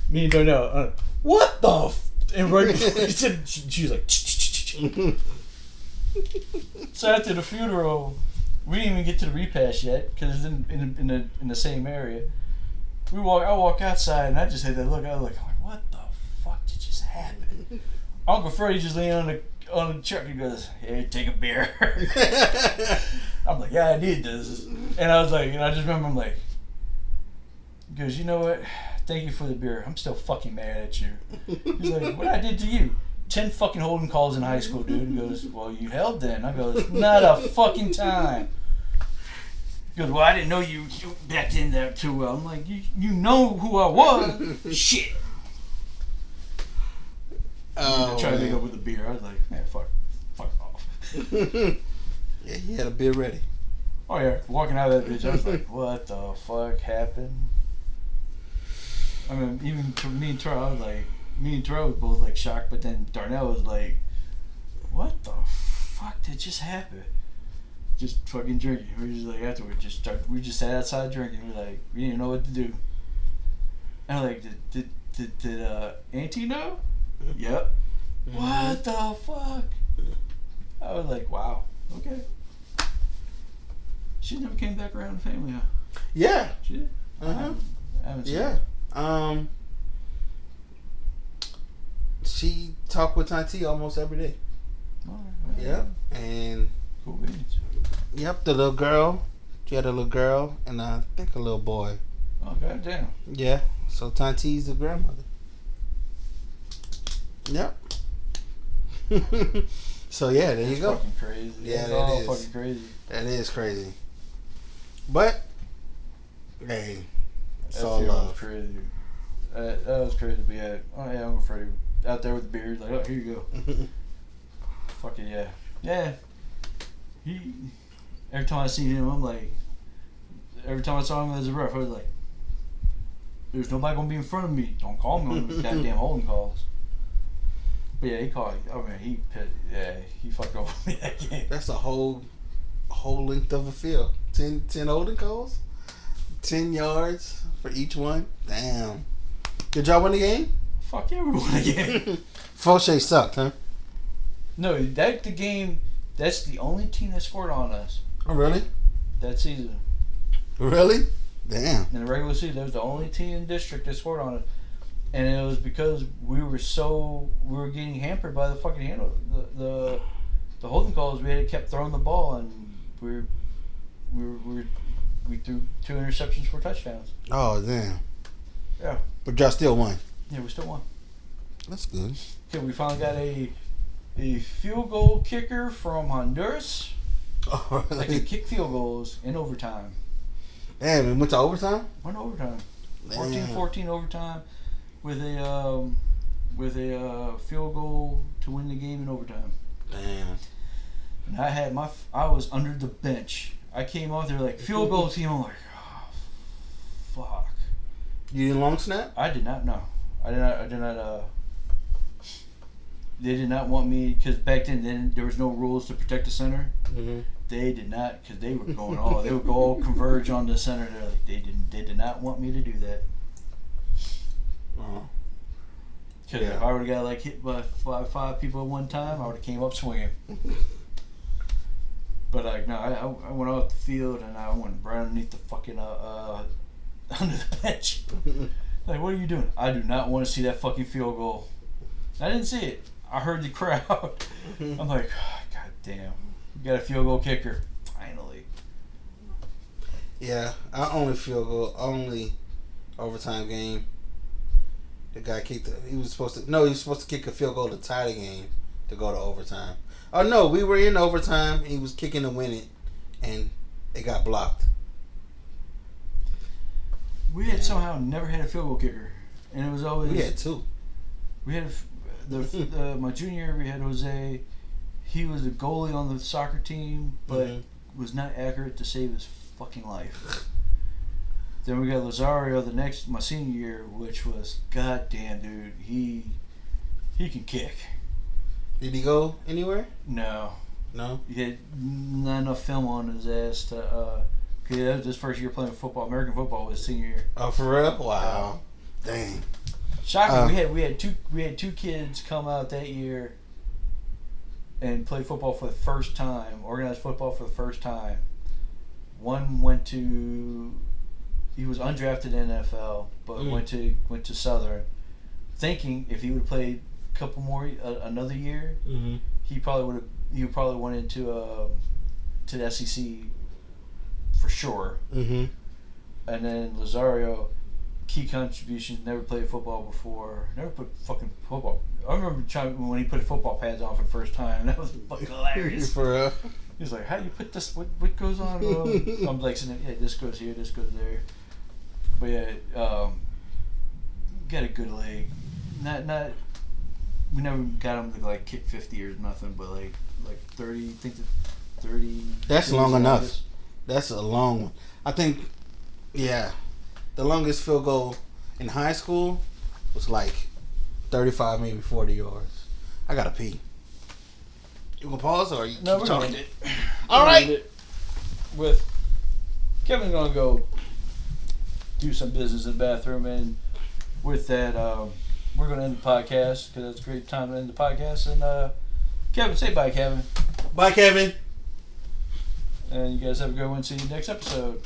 me and Darnell, what the? And right before he said, she was like, so after the funeral, We didn't even get to the repass yet because it's in the same area. I walk outside and I just had that look. I was like, what the fuck did just happen? Uncle Freddie just leaned on the truck and goes, "Hey, take a beer." I'm like, "Yeah, I did this," and I was like, and I just remember I'm like, he goes, "You know what? Thank you for the beer. I'm still fucking mad at you." He's like, "What I did to you? 10 fucking holding calls in high school, dude." He goes, "Well, you held then." I goes, "Not a fucking time." He goes, "Well, I didn't know you backed in there too well." I'm like, you know who I was. Shit. I tried to make up with the beer. I was like, man, fuck off. Yeah, he had a beer ready. Oh yeah, walking out of that bitch, I was like, what the fuck happened? I mean, even to me and Terrell, I was like, me and Terrell was both like shocked, but then Darnell was like, what the fuck did just happen? Just fucking drinking. We were just like, afterwards, we just sat outside drinking. We were like, we didn't know what to do. And I'm like, did Auntie know? Yep. Mm-hmm. What the fuck? I was like, wow, okay. She never came back around the family, huh? Yeah. She did? Uh-huh. I haven't seen her. She talked with Auntie almost every day. Oh, right. Yep. And cool beans. Yep, the little girl. She had a little girl and I think a little boy. Oh, goddamn. Yeah. So Auntie's the grandmother. Yep. So yeah, there you go. Fucking crazy. Yeah, that is fucking crazy. That is crazy. But hey, it's that all love. Was crazy. That was crazy. But yeah, oh yeah, Uncle Freddie out there with the beard, like, oh, here you go. Fucking yeah, yeah. Every time I see him, I'm like, every time I saw him as a ref, I was like, there's nobody gonna be in front of me. Don't call me on those goddamn holding calls. But yeah, he called. I mean, he fucked over me that game. That's a whole length of a field. 10 holding calls, 10 yards for each one. Damn. Did y'all win the game? Fuck yeah, we won the game. Fauché sucked, huh? No, the game. That's the only team that scored on us. Oh, really? That season. Really? Damn. In the regular season, that was the only team in the district that scored on us. And it was because we were getting hampered by the fucking handle, the holding calls. We had kept throwing the ball, and we threw 2 interceptions for touchdowns. Oh damn! Yeah. But y'all still won. Yeah, we still won. That's good. Okay, we finally got a field goal kicker from Honduras. Oh, really? That can kick field goals in overtime. Damn, we went to overtime. Went to overtime. 14-14 overtime. With a field goal to win the game in overtime. Damn. And I was under the bench. I came out there like field goal team. I'm like, oh, fuck. You didn't long snap? I did not know. I did not. They did not want me because back then there was no rules to protect the center. Mm-hmm. They did not because they were going all. They would go all converge on the center. They're like they did not want me to do that. Because if I would have got like hit by five people at one time, I would have came up swinging. But like no, I went out the field and I went right underneath the fucking under the bench. Like, what are you doing? I do not want to see that fucking field goal. I didn't see it. I heard the crowd. I'm like, oh, god damn, we got a field goal kicker finally. Yeah, our only overtime game. The guy kicked. He was supposed to kick a field goal to tie the game to go to overtime. Oh no, we were in overtime. He was kicking to win it, and it got blocked. We had somehow never had a field goal kicker, and it was always we had 2. We had my junior year. We had Jose. He was the goalie on the soccer team, but was not accurate to save his fucking life. Then we got Lazario my senior year, which was goddamn dude. He can kick. Did he go anywhere? No. He had not enough film on his ass to. Cause that was his first year playing football. American football was his senior year. Oh, for real? Wow. Dang. Shocking. We had two kids come out that year and play football for the first time, organized football for the first time. One went to. He was undrafted in NFL, but went to Southern, thinking if he would have played a couple more another year, he probably went into to the SEC for sure. And then Lazario, key contributions, never played football before, never put fucking football. I remember when he put football pads on for the first time. That was fucking hilarious. For real. He was like, "How do you put this? What goes on?" I'm like, "Yeah, this goes here, this goes there." But yeah, got a good leg. Not. We never got him to like kick 50 or nothing, but like 30. I think 30. That's long enough. That's a long one. I think. Yeah, the longest field goal in high school was like 35, maybe 40 yards. I gotta pee. You gonna pause or you no, keep we're talking? gonna end it. All right. With Kevin's gonna go do some business in the bathroom, and with that, we're gonna end the podcast because it's a great time to end the podcast. And Kevin, say bye, Kevin. Bye, Kevin. And you guys have a good one. See you next episode.